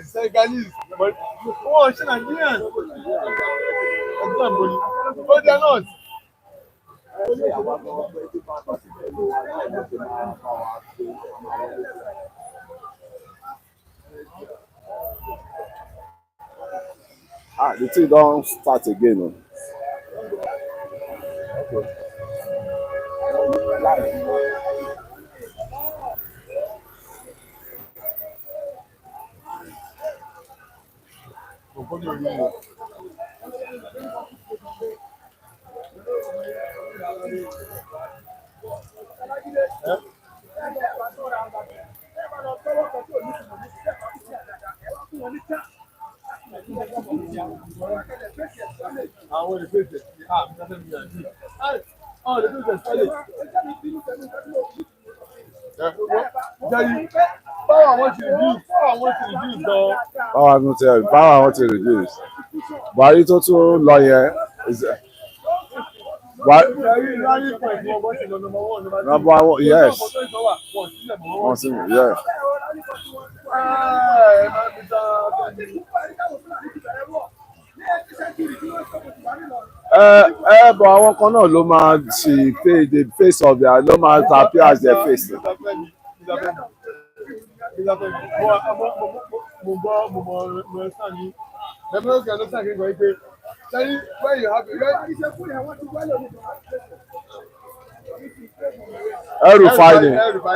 Senegalese, oh, she's Nigerian. Oh, they're not. The thing don't start again. Power I want to reduce. Power I want to reduce, though. Power I want to reduce. Buhari tó tún lọ yẹn number one, yes. Yeah. But àwọn kan náà ló máa ṣe the face of their ló máa appear as their face.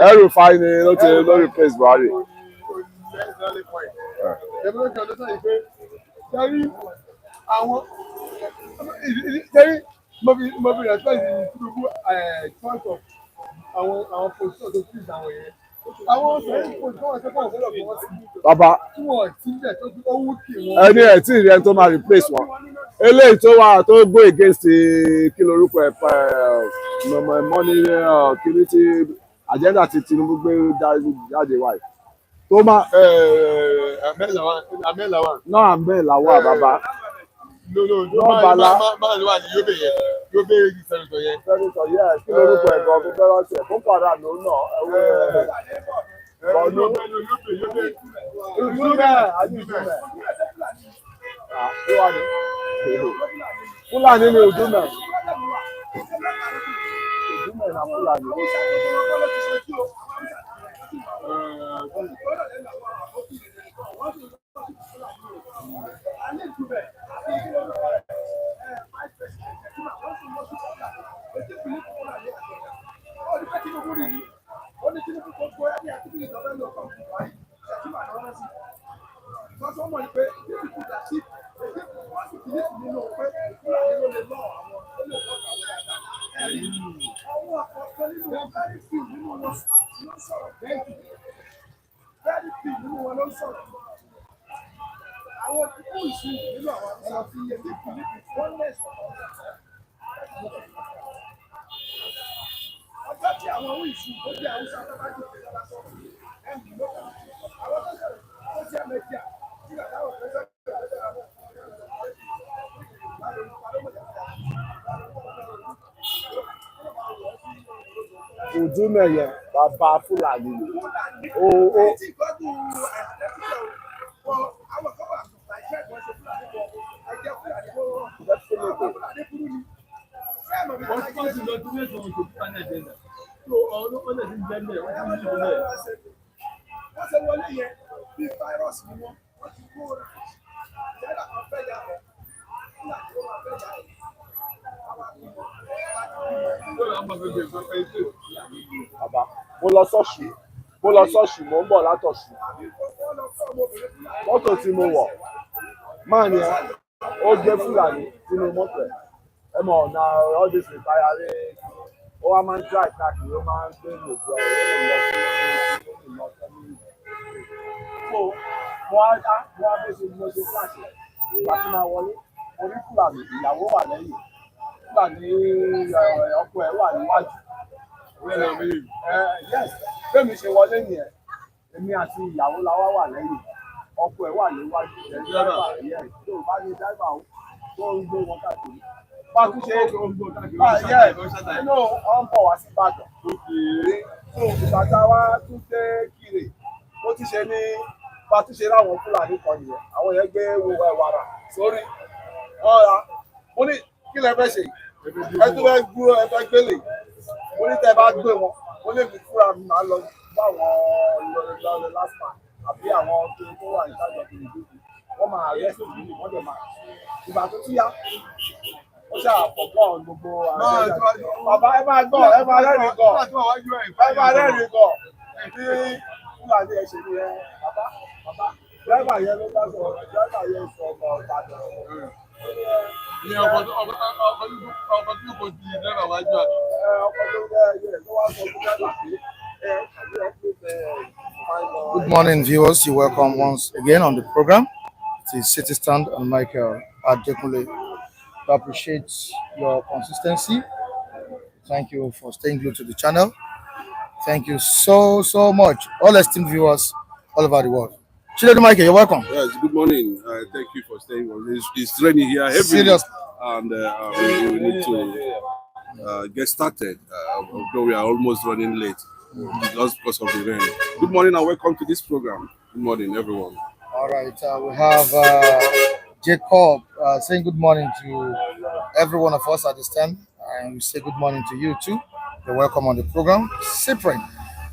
El-Rufai ni ló replace Buhari. Bàbá ẹni ẹ̀ tí ìrẹ́ tó máa replace wọn eléyìí tó wà tó gbé against kí lorúkọ ẹ̀ mọ́ni kiri tí agenda ti Tinubu gbé jáde wáyé tó máa náà Amẹ́làwà bàbá. No, wà ní Yobe sẹ́nitọ̀ yẹn. Sẹ́nitọ̀ yẹn kí lorúkọ ẹ̀ gan tó fẹ́ràn ṣe fún padà ló nà ọdún Fúlàní ni Udumẹ. Udumẹ na Fúlàní. Udumẹ yẹn bàbá Fúlàní ni. Mo lọ ṣọ́ọ̀ṣì mo ń bọ̀ látọ̀ṣù mọ́tò tí mo wọ̀ máa ní ó gbé Fúlàní sínú mọ́tò ẹ mọ̀ ọ̀nà all this retiring ó wá máa ń drive káàkiri ó máa ń gbé lòdì wọ́n á bẹ́ẹ̀ ṣe mo ṣe fúláṣì láti máa wọlé mo rí Fúlàní ìyàwó wà lẹ́yìn Fúlàní ọkọ ẹ̀ wà níwájú. Yes, bẹ́ẹ̀ni ṣe wọlé nìyẹn èmi àti ìyàwó la wà lẹ́yìn ọkọ ẹ̀ wà níwájú dráìvà yẹn tó bá ní dráìvà tó ń gbé wọn káàkiri. Bá a tún ṣe inú ọ̀ ń bọ̀ wá sí Ìbàdàn tó ìgbà tá a wá tún dé Kire ó ó ti ṣe ní bá tún ṣe ráwọn Fúlàní kan nìyẹn àwọn yẹn gbé wo ẹwàrà sórí ọ̀ra mo ní kí lẹ fẹ́ ṣe ẹ tún fẹ́ gbúrò ẹ fẹ́ gbélé mo ní tẹ́ bá gbé wọn mo lè fi fúra mi máa lọ bá àwọn lọ́lẹ̀ last man àbí àwọn tó wà ní sájọ tó lè dúdú wọ́n máa rẹ́ sí ìlú wọ́n dẹ̀ máa ìgbà tó tún yá ó ṣàpọ̀pọ̀ gbogbo bàbá ẹ máa gbọ́ ẹ máa rẹ́rìn gọ̀ ẹ máa rẹ́rìn gọ̀ tí Fúlàní ẹ ṣe ní ẹ bàbá dẹ́gbà yẹn ló bá sọ dẹ́gbà yẹn sọ ọmọ Ìbàdàn. Ní ọkọ̀ tí kò di dẹ́gbà wájú àná. Ọkọ̀ tó yẹ tó wá sọ fún dẹ́gbà pé Good morning, viewers. You're welcome once again on the program. It is City Stand and Michael Adekunle. We appreciate your consistency. Thank you for staying glued to the channel. Thank you so much, all esteemed viewers all over the world. Chiledu Michael, you're welcome. Yes, good morning. Thank you for staying on. It's raining here heavily. Serious. And we need to get started, although we are almost running late just because of the rain. Good morning and welcome to this program. Good morning, everyone. All right, we have Jacob saying good morning to every one of us at this time, and we say good morning to you too. You're welcome on the program. Cyprian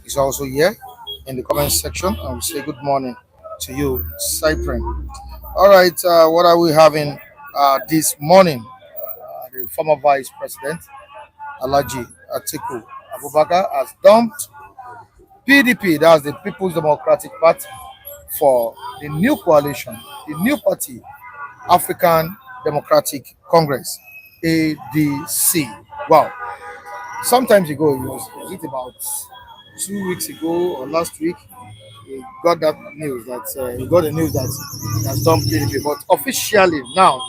is also here in the comment section, and we say good morning to you, Cyprian. All right, what are we having this morning? The former Vice President, Alhaji Atiku Abubakar, has dumped PDP, that's the People's Democratic Party, for the new coalition, the new party, African Democratic Congress, ADC. Wow. Sometimes ago, was it about 2 weeks ago or last week, he got that news that he got the news that he has done PDP, but officially now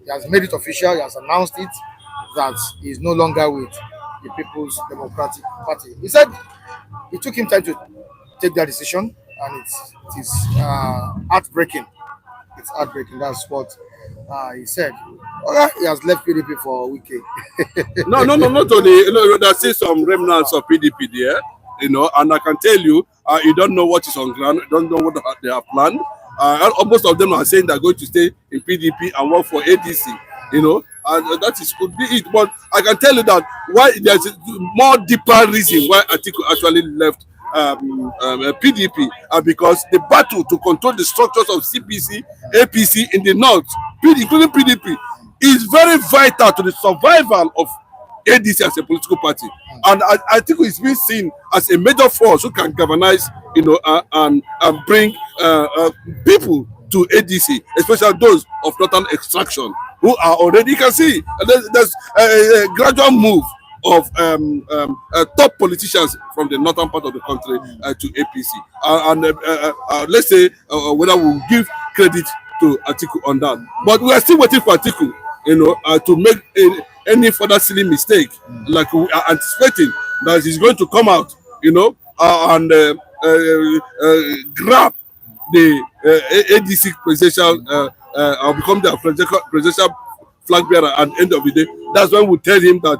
he has made it official. He has announced it that he is no longer with the People's Democratic Party. He said it took him time to take that decision, and it is heartbreaking. It's heartbreaking. That's what he said. Okay, he has left PDP for a week. No, not only. There's still some remnants of PDP there, and I can tell you, you don't know what is on ground, you don't know what they have planned. Most of them are saying they're going to stay in PDP and work for ADC, and that could be it. But I can tell you that why there's a more deeper reason why Atiku actually left PDP, because the battle to control the structures of CPC, APC in the north, including PDP, is very vital to the survival of ADC as a political party. And I think it's been seen as a major force who can galvanize, and bring people to ADC, especially those of northern extraction who are already, you can see, there's a gradual move of top politicians from the northern part of the country to APC. Let's say whether we'll give credit to Atiku on that. But we are still waiting for Atiku, to make any further silly mistake, like we are anticipating that he's going to come out, and grab the ADC presidential, or become the presidential flag bearer at the end of the day. That's when we tell him that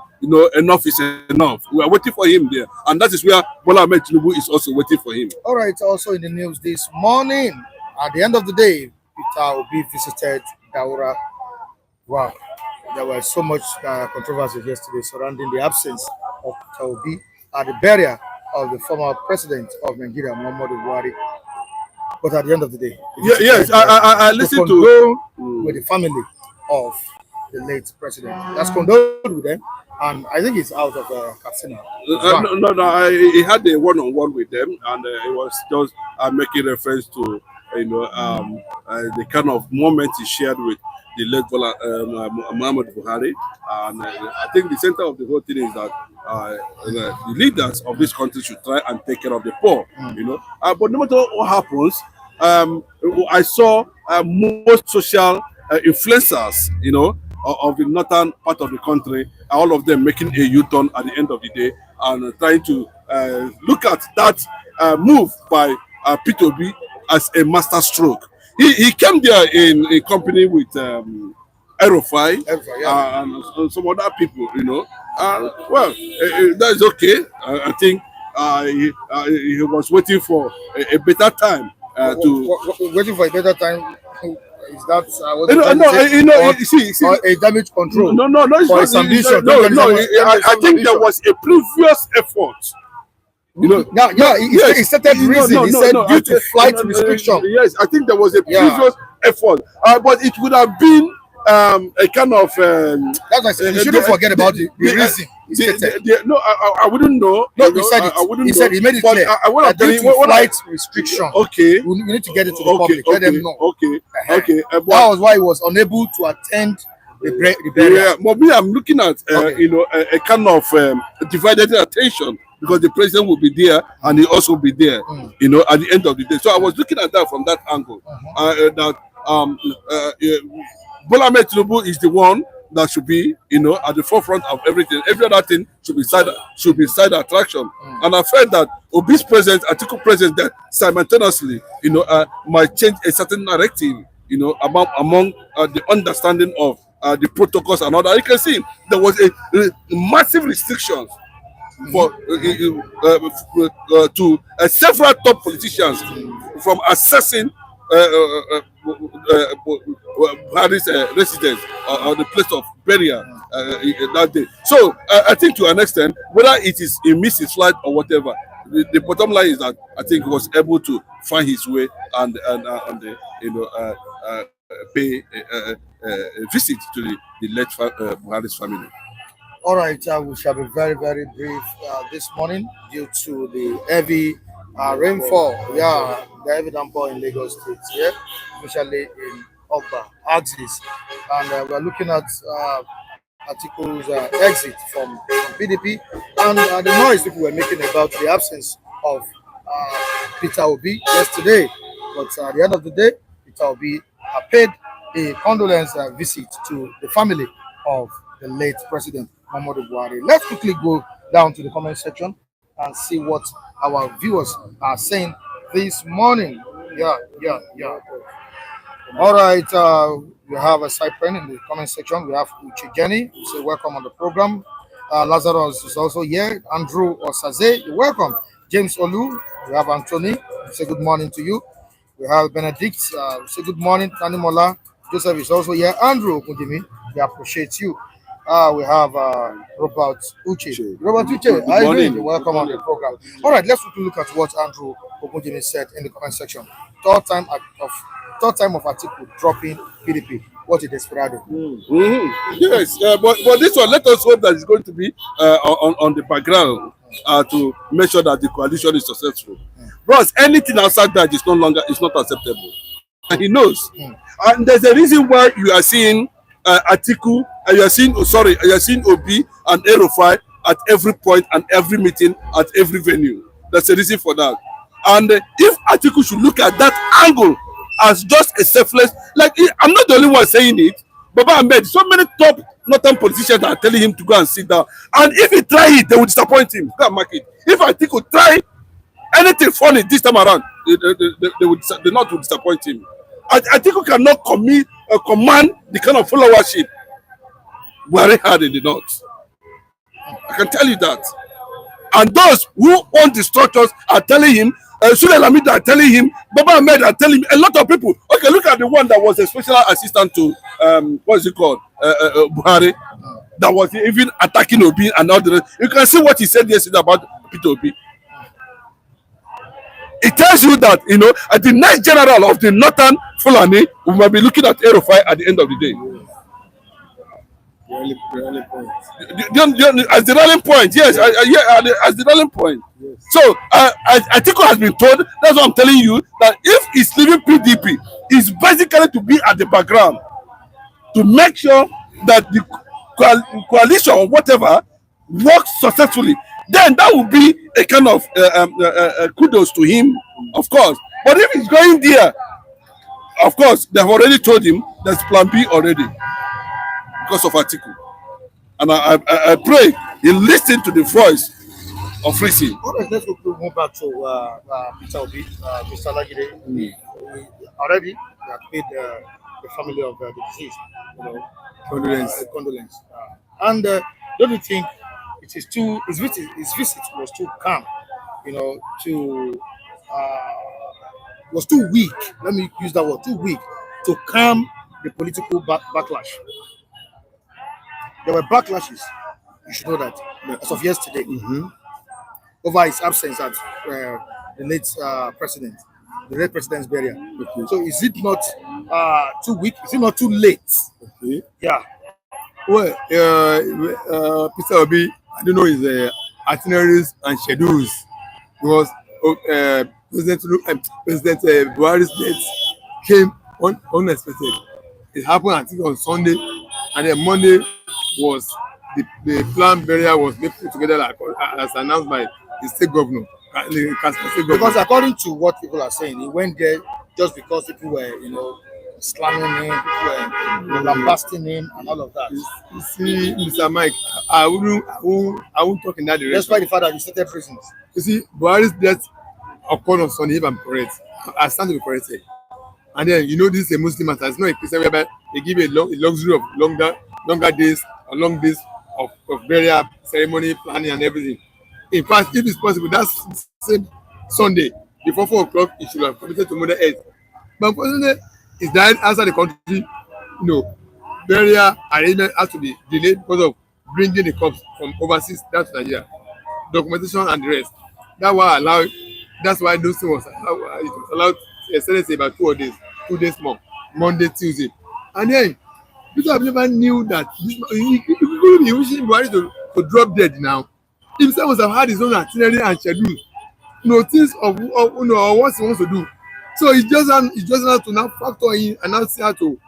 enough is enough. We are waiting for him there, and that is where Bola Ahmed Tinubu is also waiting for him. All right. Also in the news this morning, at the end of the day, Peter Obi visited Daura. Wow, there was so much controversy yesterday surrounding the absence of Peter Obi at the burial of the former president of Nigeria, Muhammadu Buhari. But at the end of the day, yes, I listened to with the family of the late president. That's condoled with them, and I think it's out of Katsina. No, he had a one-on-one with them, and it was just making reference to the kind of moment he shared with the late Muhammad Buhari. And I think the center of the whole thing is that the leaders of this country should try and take care of the poor, but no matter what happens, I saw most social influencers, of the northern part of the country, all of them making a U-turn at the end of the day and trying to look at that move by Peter Obi as a master stroke. He came there in company with Erofai and some other people, well, that is okay. I think he was waiting for a better time waiting for a better time. Is that or a damage control? No, it's for not, his ambition. I think there was a previous effort. He started reason. He said due to flight restriction. Yes, I think there was a previous effort, but it would have been a kind of. That's why you shouldn't forget about the reason. I wouldn't know. No, he said it. I wouldn't he know. said he made it clear. I want to tell due to flight restriction. Okay. We need to get it to the public. Let them know. Okay. That was why he was unable to attend the burial. Yeah, but me, I'm looking at a kind of divided attention because the president will be there and he also will be there. At the end of the day. So I was looking at that from that angle. That Bola Ahmed Tinubu is the one that should be, at the forefront of everything. Every other thing should be side attraction. And I felt that Obi's presence, Atiku presence, that simultaneously, might change a certain narrative, among the understanding of the protocols and all that. You can see there was a massive restrictions for to several top politicians from accessing Buhari's residence or the place of burial that day. So I think to an extent, whether it is he missed his flight or whatever, the bottom line is that I think he was able to find his way and pay a visit to the late Buhari's family. All right, we shall be very, very brief this morning due to the heavy rainfall. Yeah, the heavy downpour in Lagos State, especially in Oba, Axis. And we're looking at Atiku's exit from PDP and the noise people were making about the absence of Peter Obi yesterday. But at the end of the day, Peter Obi paid a condolence visit to the family of the late President Muhammadu Buhari. Let's quickly go down to the comment section and see what our viewers are saying this morning. Yeah. All right, we have a side pen in the comment section. We have Uche Jenny, who say welcome on the program. Lazarus is also here. Andrew Osaze, you're welcome. James Olu, we have Anthony, we say good morning to you. We have Benedict, we say good morning. Tanimola, Joseph is also here. Andrew Okundimi, we appreciate you. We have Robert Uche. Robert Uche, how are you doing? Welcome on the program. All right, let's look at what Andrew Okundimi said in the comment section. Third time of Atiku dropping PDP. What a desperado. Yes, but this one, let us hope that it's going to be on the background to make sure that the coalition is successful. Bros, anything outside that is not acceptable. And he knows. And there's a reason why you are seeing Atiku, and you are seeing Obi and Erufai at every point and every meeting at every venue. There's a reason for that. And if Atiku should look at that angle as just a selfless, like I'm not the only one saying it, Baba Ahmed, so many top northern politicians are telling him to go and sit down. And if he try it, they will disappoint him. Go and mark it. If Atiku try anything funny this time around, the North will disappoint him. Atiku cannot command the kind of followership Buhari had in the North. I can tell you that. And those who own the structures are telling him, Sule Lamida are telling him, Baba Ahmed are telling him, a lot of people. Okay, look at the one that was a special assistant to, what's it called, Buhari, that was even attacking Obi and all the rest. You can see what he said yesterday about Peter Obi. It tells you that, at the next general of the Northern Fulani, we might be looking at Erufai at the end of the day. As the rallying point, yes, as the rallying point. Yes. So Atiku has been told, that's what I'm telling you, that if he's leaving PDP, it's basically to be at the background to make sure that the coalition or whatever works successfully. Then that would be a kind of kudos to him, of course. But if he's going there, of course, they've already told him there's plan B already because of Atiku. And I pray he listen to the voice of reason. All right, let's go back to Peter Obi, Mr. Lagide. Already, we have paid the family of the deceased, condolence. And don't you think his visit was too calm to was too weak. Let me use that word, too weak to calm the political backlash. There were backlashes. You should know that as of yesterday over his absence at the late president, the late president's burial. Okay. So is it not too weak? Is it not too late? Okay. Yeah. Well, Peter Obi, I don't know his itineraries and schedules because President Buhari's death came unexpected. It happened, I think, on Sunday, and then Monday was the planned burial was made together as announced by the state governor. Because according to what people are saying, he went there just because people were, slamming him, people were lambasting him, and all of that. You see, Mr. Mike, I won't talk in that direction. Despite the fact that he started prisons. You see, Buhari's death occurred on Sunday, if I'm correct. I stand to be corrected. And then, this is a Muslim matter. It's not a Christian whereby they give a luxury of longer days or long days of burial ceremony, planning, and everything. In fact, if it's possible, that same Sunday, before 4 o'clock, it should have committed to Mother Earth. But unfortunately, it's died outside the country. Burial arrangement has to be delayed because of bringing the corpse from overseas down to Nigeria. Documentation and the rest. That's why those things was allowed say about 2 days more, Monday, Tuesday. And then Peter Obi never knew that he couldn't be wishing Buhari to drop dead now. Himself must have had his own itinerary and schedule, things of what he wants to do. So he just has to now factor in and now see how to,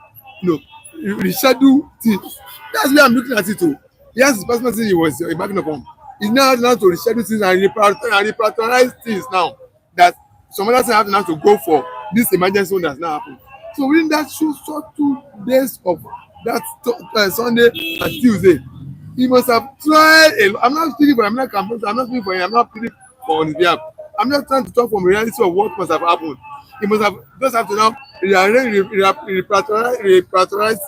reschedule things. That's where I'm looking at it too. He has his personal thing he was embarking upon. He's now to reschedule things and reprioritize things now that some other things have now to go for this emergency one that's now happened. So within that short 2 days of that Sunday and Tuesday, he must have tried I'm not speaking for him, I'm not speaking for him, I'm not speaking for on his behalf. I'm not trying to talk from reality of what must have happened. He must have to now reprioritize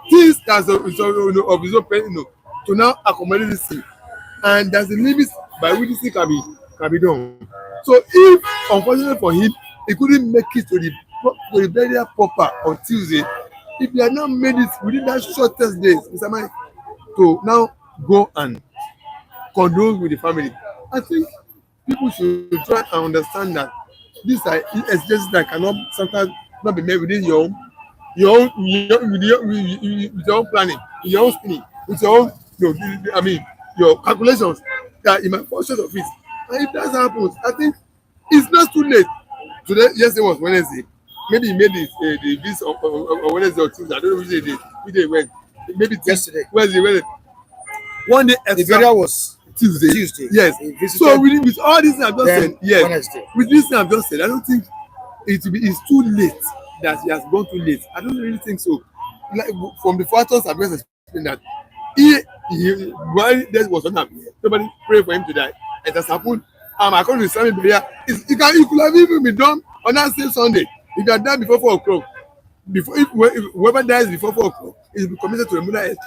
things that's of his own to now accommodate this thing. And there's a limit by which this thing can be done. So if, unfortunately for him, he couldn't make it to the burial proper on Tuesday, if he had not made it within that shortest days, Mr. Mike, to now go and condole with the family, I think people should try and understand that these are expenses that cannot sometimes not be made within your own planning, your own spinning, with your own, your calculations that it might fall short of it. And if that happens, I think it's not too late. Today, yesterday was Wednesday. Maybe he made the visit on Wednesday or Tuesday. I don't know which day he went. Maybe yesterday. Wednesday. One day extra. The burial was Tuesday. Yes. So with all this I've just said, yes. Wednesday. With this I've just said, I don't think it's too late that he has gone too late. I don't really think so. Like, from the factors I've just explained that while death was on him, nobody prayed for him to die. It has happened. According to Islamic burial, it could have even been done on that same Sunday. If you had died before 4 o'clock, if whoever dies before 4 o'clock is committed to a Mother Earth.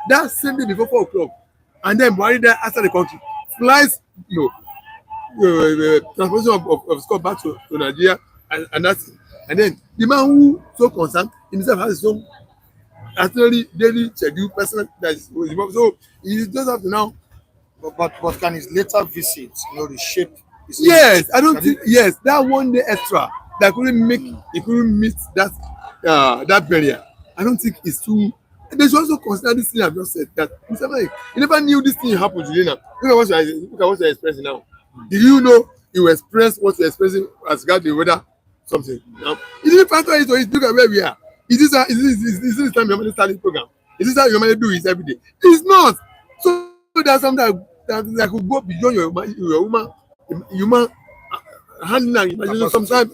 That same day before 4 o'clock, and then Buhari died outside the country, flies, transportation of Scott back to Nigeria, and that's it. And then the man who so concerned himself has his own actually daily schedule, personal that is involved. So he just have to now. But can his later visit, reshape? Yes, I don't think. Yes, that 1 day extra that couldn't meet that barrier. I don't think it's too. They should also consider this thing I've just said, that Mr. Mike, you never knew this thing happened today now. Look at what you're expressing now. Did you know you express what you're expressing as regard the weather something? Now, you didn't factor it, look at where we are. Is this the time you normally start this program? Is this how you normally do it every day? It's not. So there's something that could go beyond your human handling and imagination. Sometimes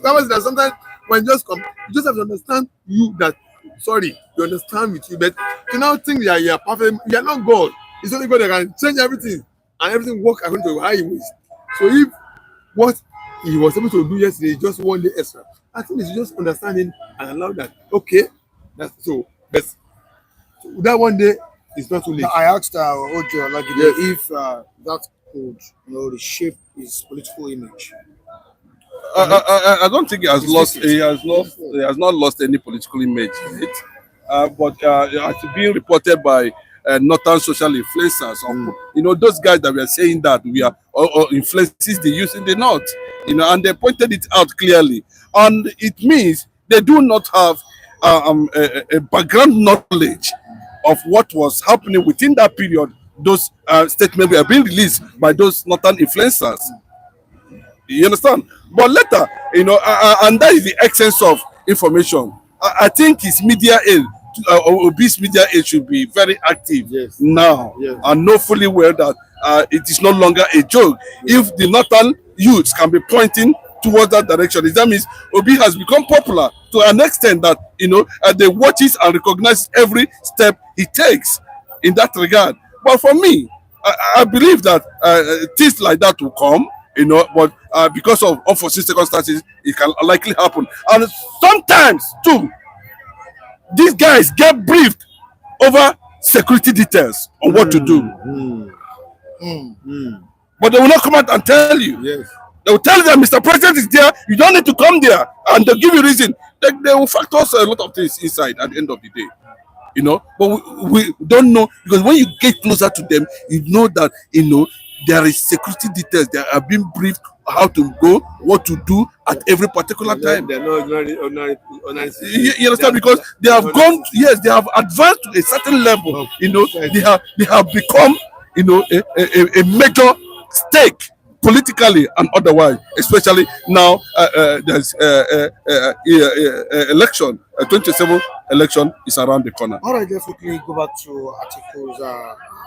when you just come, you just have to understand that. Sorry, you understand with you, but to now think that you are perfect, you are not God. It's only God that can change everything and everything work according to how He wishes. So if what He was able to do yesterday is just 1 day extra, I think it's just understanding and allow that. Okay, that's so. But that 1 day is not too late. Now, I asked Ojo Olagide if that could reshape his political image? I don't think he has lost. He has lost. He has not lost any political image yet. But as being reported by northern social influencers, those guys that were saying that we are or influences they use in the north, and they pointed it out clearly, and it means they do not have a background knowledge of what was happening within that period. Those statements were being released by those northern influencers. You understand? But later, and that is the essence of information. I think his media aid, Obi's media aid, should be very active now and know fully well that it is no longer a joke. If the northern youths can be pointing towards that direction, that means Obi has become popular to an extent that they watches and recognize every step he takes in that regard. But for me, I believe that things like that will come. But because of unforeseen circumstances, it can likely happen. And sometimes, too, these guys get briefed over security details on what to do. But they will not come out and tell you. They will tell you that Mr. President is there, you don't need to come there. And they'll give you reason. They will factor a lot of things inside at the end of the day. But we don't know, because when you get closer to them, you know that, there is security details. They are being briefed how to go, what to do at every particular time. They're not you understand? Because they have gone, they have advanced to a certain level. They have become, a major stake politically and otherwise. Especially now, there's election, 27th election is around the corner. All right, let's quickly go back to Atiku's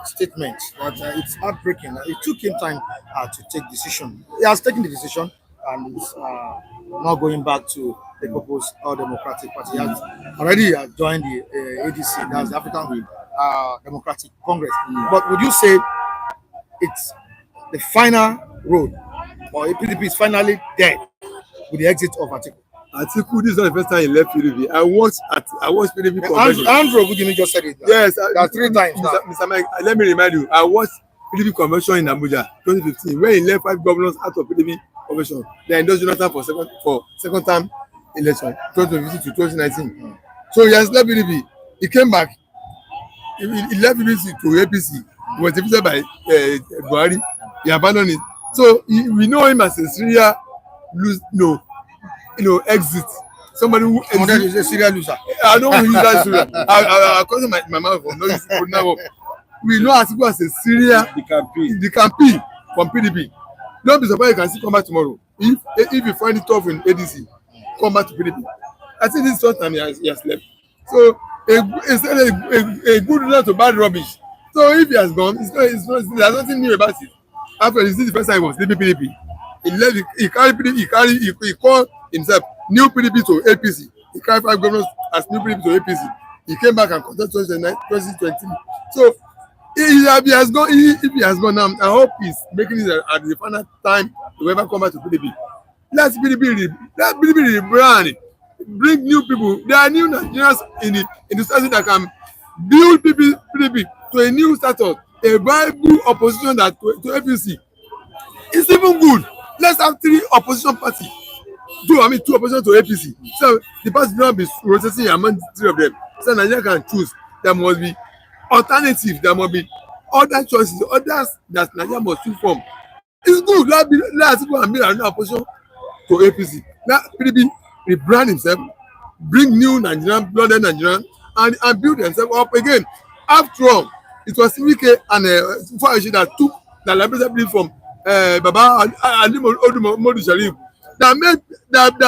statement that it's heartbreaking. It took him time to take decision. He has taken the decision and is not going back to the People's Democratic Party. He has already joined the ADC, that's the African Democratic Congress. But would you say it's the final road, or PDP is finally dead with the exit of Atiku? Atiku, this is not the first time he left PDP. I watched PDP convention. Andrew Bugimi just said it. Yes, that's 3 times now. Mr. Mike, let me remind you, I watched PDP convention in Abuja 2015 when he left 5 governors out of PDP convention. They endorsed Jonathan for second time election 2015 to 2019. So he has left PDP. He came back. He left PDP to APC. He was defeated by Buhari. He abandoned it. So we know him as a serial exit. Somebody who is a serial loser. I don't want to use that serial. I'll call my mouth for no use now. We know Atiku as a serial the campaign from PDP. Don't be surprised you can see come back tomorrow. If you find it tough in ADC, come back to PDP. I think this is the first time he has left. So a good result to bad rubbish. So if he has gone, there's nothing new about it. After this is the first time he was leaving PDP. He left. He carried PDP. He called himself new PDP to APC. He carried 5 governors as new PDP to APC. He came back and contested 2020. So if he has gone now, I hope he's making it at the final time to ever come back to PDP. Let PDP rebrand. Bring new people. There are new Nigerians in the status that can build PDP to a new status, a viable opposition that to APC. It's even good. Let's have 3 opposition parties. 2 opposition to APC. So the party will not be rotating among 3 of them. So Nigeria can choose. There must be alternative. There must be other choices, others that Nigeria must choose from. It's good. Let's go and build another opposition to APC. Let PDP rebrand himself, bring new Nigerian, blooded Nigerian, and build themselves up again. After all, it was Wike and Fuayoshi that took the liberation from Baba Ali Modu Sharif that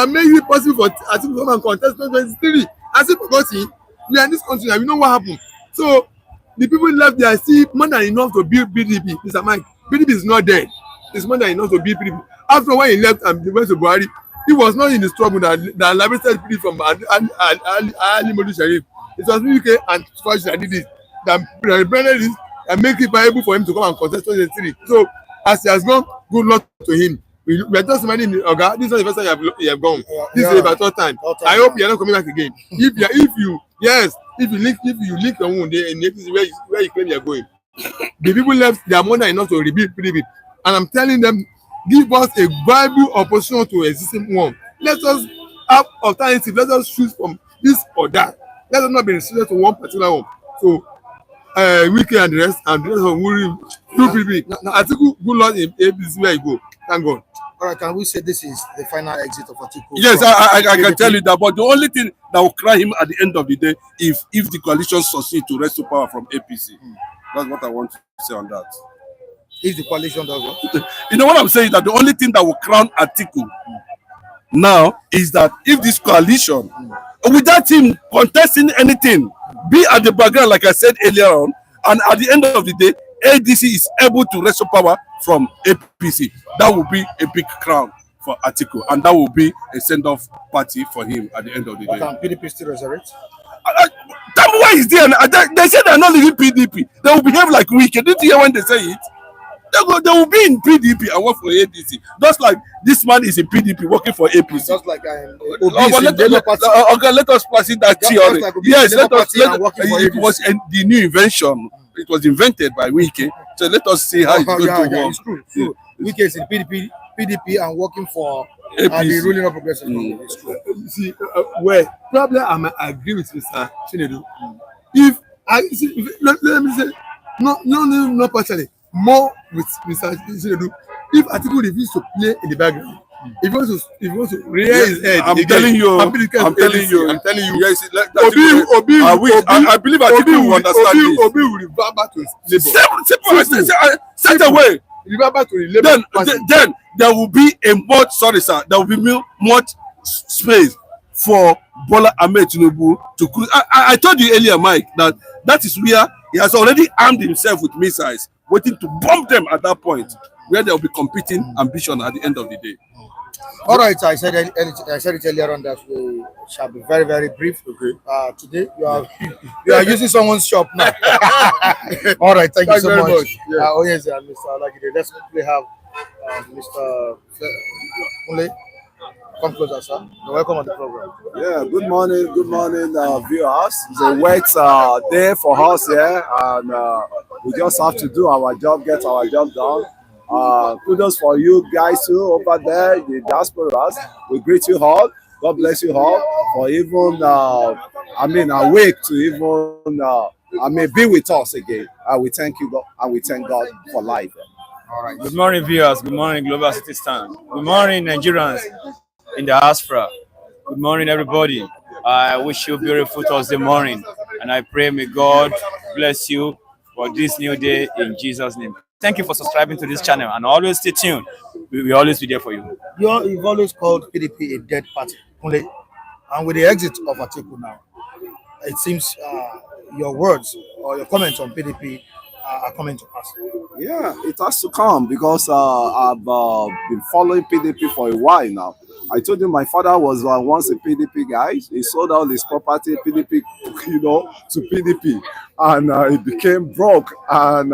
made it possible for Atiku to come and contest 2023. As if forgotten, we are in this country and we know what happened. So the people left there see more than enough to build PDP. Mr. Mike, PDP is not dead. It's more than enough to build PDP. After when he left and he went to Buhari, he was not in the struggle that liberated PDP from Ali Modu Sharif. It was Wike and Fuayoshi that did it. That rebranded it and make it viable for him to come and contest 2023. So as he has gone, good luck to him. We are just reminding him, okay, this is not the first time you have gone. This is about 3rd time. I hope you are not coming back again. If you link your wound in the where you claim you are going, the people left, they are more than enough to rebuild PDP. And I'm telling them, give us a viable opposition to existing one. Let us have alternative. Let us choose from this or that. Let us not be restricted to one particular one. So Wike and the rest of Wuri do PDP. Atiku good luck in APC where you go. Thank God. All right, can we say this is the final exit of Atiku? Yes, I can tell you that. But the only thing that will cry him at the end of the day, if the coalition succeed to wrest power from APC, that's what I want to say on that. If the coalition does what? You know what I'm saying? That the only thing that will crown Atiku now is that if this coalition, without him contesting anything, be at the background, like I said earlier on, and at the end of the day, ADC is able to wrestle power from APC. That will be a big crown for Atiku, and that will be a send-off party for him at the end of the day. Can PDP still resurrect? Tell me why is there? They say they're not leaving PDP. They will behave like wicked. Did you hear when they say it? They will be in PDP and work for ADC. Just like this man is in PDP working for APC. Just like let us pass in that theory. Like Yes, it was the new invention. It was invented by Wike. So let us see how it's going to work. It's true. So Wike is in PDP and working for the ruling of progressive. It's true. See, well, probably I might agree with Mr. Chinedu. If I see, let me say, not partially. More with Mr. Chinedu. If Atiku refuses to play in the background, if he wants to rear his head, I'm telling you. Yes, I believe Atiku will understand this. Obi will revert back to his labor. Set away. Revert back to the labor. Then there will be there will be much space for Bola Ahmed Tinubu to cruise. I told you earlier, Mike, that is where he has already armed himself with missiles, waiting to bomb them at that point, where there will be competing ambition at the end of the day. All right, I said it earlier on that we shall be very, very brief. Okay. Today you are using someone's shop now. All right, thank you so much. Yeah. Yes, Mr. Alagide. Let's quickly have Mr. Ule. Come closer, sir. You're welcome on the program. Yeah, good morning, viewers. It's a wet day for us here, and we just have to do our job, get our job done. Kudos for you guys too over there, the diasporas. We greet you all. God bless you all for even, awake to even, be with us again. We thank you, God, and we thank God for life. All right. Good morning, viewers. Good morning, Global Citizen. Good morning, Nigerians in the diaspora. Good morning, everybody. I wish you a beautiful Thursday morning, and I pray may God bless you for this new day in Jesus' name. Thank you for subscribing to this channel, and always stay tuned. We will always be there for you. You've always called PDP a dead party, and with the exit of Atiku now, it seems your words or your comments on PDP are coming to pass. Yeah, it has to come because I've been following PDP for a while now. I told you my father was once a PDP guy. He sold out his property, PDP, to PDP, and he became broke, and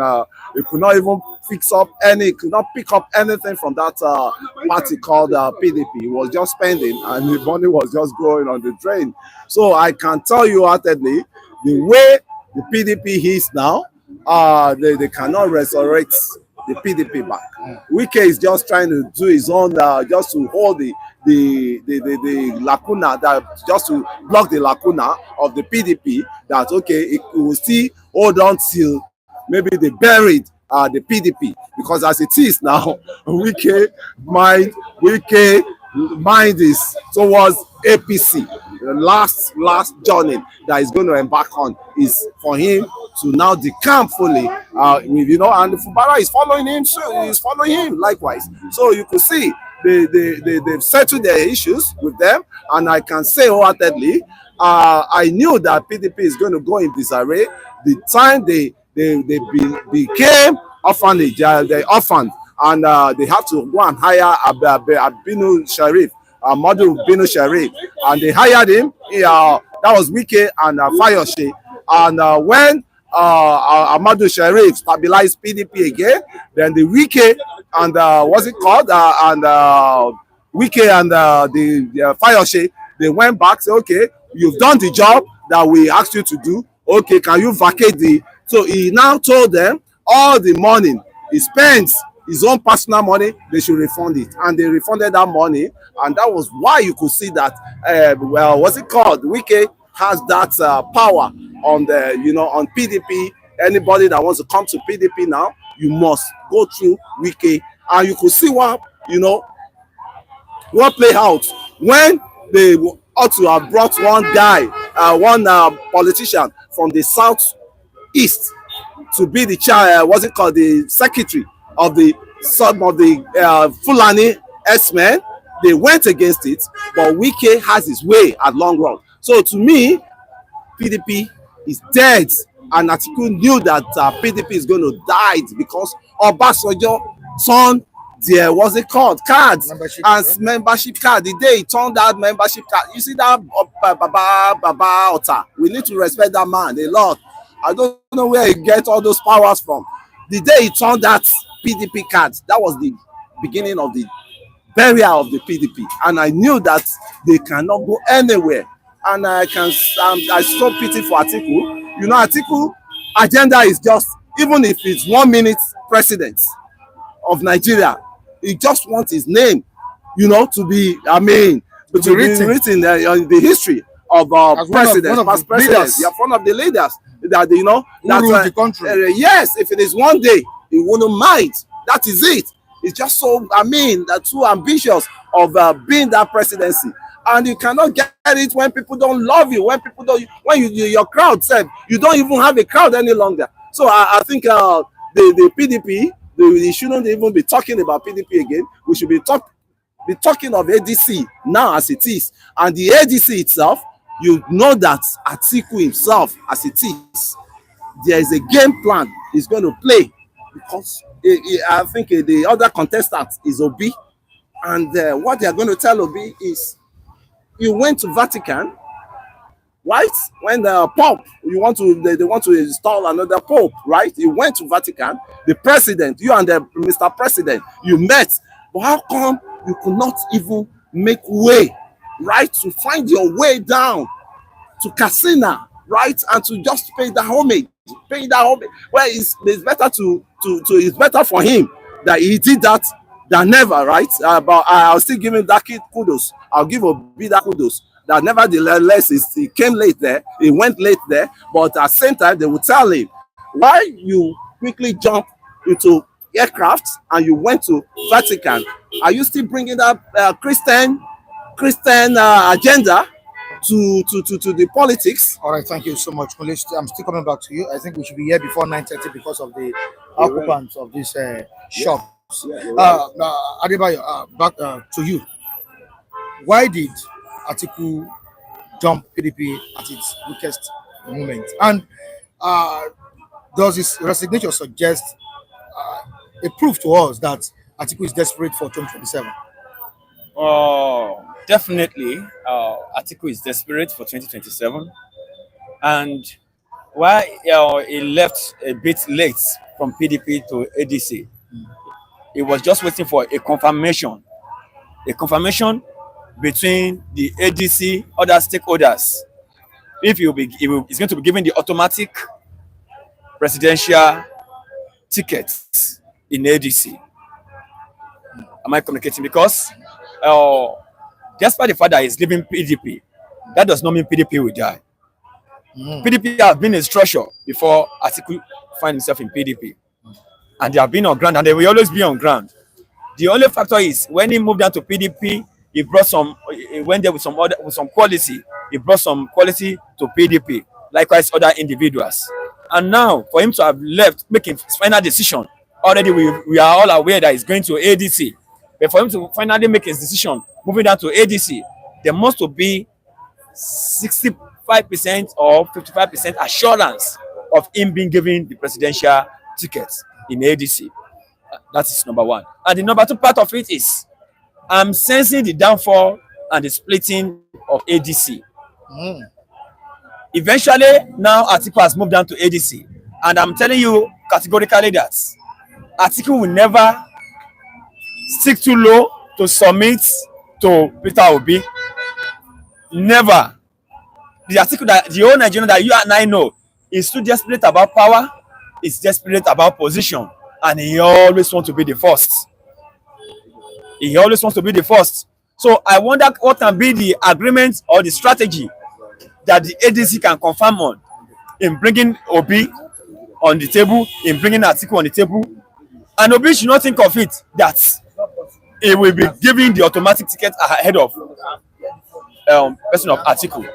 he could not even could not pick up anything from that party called PDP. He was just spending, and the money was just going on the drain. So I can tell you heartedly, the way the PDP is now, they cannot resurrect the PDP back. Wike is just trying to do his own, just to hold the lacuna, that just to block the lacuna of the PDP. That it will still hold on till maybe they buried the PDP, because as it is now, Wike mind is towards APC. The last journey that he's going to embark on is for him to now decamp fully, and Fubara is following him, so he's following him likewise. So you could see they've settled their issues with them, and I can say wholeheartedly, I knew that PDP is going to go in disarray the time they became orphanage, they orphaned, and they have to go and hire Abinu Sharif, Madu Binu Sharif, and they hired him. That was Wike and Fayoshe, and when Amadu Sharif stabilized PDP again, then the Wike and what's it called, and Wike and the Fayoshe, they went back, say, okay, you've done the job that we asked you to do. Okay, can you vacate the? So he now told them all the money he spends his own personal money, they should refund it. And they refunded that money. And that was why you could see that, well, what's it called? Wike has that power on the, on PDP. Anybody that wants to come to PDP now, you must go through Wike. And you could see what play out when they ought to have brought one guy, one politician from the southeast to be the the secretary of some of the Fulani S-men. They went against it, but Wike has his way at long run. So to me, PDP is dead, and Atiku knew that PDP is going to die because Obasanjo turned there was a cards membership card. The day he turned that membership card, you see that Baba Ota. We need to respect that man a lot. I don't know where he gets all those powers from. The day he turned that PDP card, that was the beginning of the burial of the PDP, and I knew that they cannot go anywhere. And I so pity for Atiku. Atiku agenda is just, even if it's 1 minute president of Nigeria, he just wants his name, to be, to be written in the history of presidents, past presidents. You are one of the leaders that who rule the country. Yes, if it is one day, he wouldn't mind. That is it. It's just so, they're too ambitious of being that presidency. And you cannot get it when people don't love you, when your crowd said, you don't even have a crowd any longer. So I think the PDP, we shouldn't even be talking about PDP again. We should be talking of ADC now as it is. And the ADC itself, you know that Atiku himself as it is, there is a game plan he's going to play, because I think the other contestant is Obi. And what they are going to tell Obi is, you went to Vatican, right? When the Pope, they want to install another Pope, right? You went to Vatican, the president, you and the Mr. President, you met. But how come you could not even make way, right, to find your way down to Casina, right, and to just pay that homage? Well, it's better it's better for him that he did that than never, right? But I'll still give him that kudos. I'll give Obi that kudos. That nevertheless, he came late there. He went late there. But at the same time, they will tell him, why you quickly jump into aircraft and you went to Vatican? Are you still bringing that Christian agenda to the politics? All right, thank you so much. I'm still coming back to you. I think we should be here before 9:30 because of the occupants of this shop. Adebayo, back to you. Why did Atiku jump PDP at its weakest moment? And does his resignation suggest a proof to us that Atiku is desperate for 2027? Definitely, Atiku is desperate for 2027. And why he left a bit late from PDP to ADC, he was just waiting for a confirmation between the ADC, other stakeholders, if he's going to be given the automatic presidential tickets in ADC. Am I communicating? Because despite the fact that he's leaving PDP, that does not mean PDP will die. PDP has been a structure before Atiku find himself in PDP. And they have been on ground, and they will always be on ground. The only factor is when he moved down to PDP, he went there with some quality. He brought some quality to PDP, likewise other individuals. And now, for him to have left, making his final decision, already we are all aware that he's going to ADC. But for him to finally make his decision, moving down to ADC, there must be 65% or 55% assurance of him being given the presidential tickets in ADC. That is number one. And the number two part of it is, I'm sensing the downfall and the splitting of ADC. Eventually, now Atiku has moved down to ADC. And I'm telling you categorically that Atiku will never stick too low to submit to Peter Obi. Never. The Atiku, the whole Nigerian that you and I know, is too desperate about power, is desperate about position. and he always wants to be the first. He always wants to be the first. So I wonder what can be the agreement or the strategy that the ADC can confirm on in bringing Obi on the table, in bringing Atiku on the table. And Obi should not think of it that he will be giving the automatic ticket ahead of person of Atiku.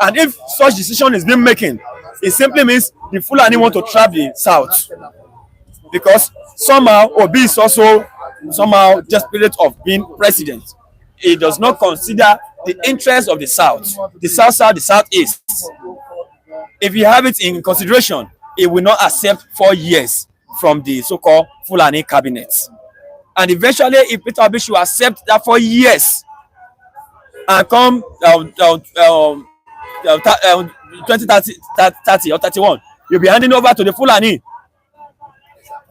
And if such decision is being making, it simply means the Fulani want to trap the South. Because somehow Obi is also somehow desperate of being president. He does not consider the interest of the South, the South, the Southeast. If you have it in consideration, he will not accept 4 years from the so-called Fulani cabinet. And eventually, if Peter Obi should accept that 4 years and come 2030 or 31, you'll be handing over to the Fulani.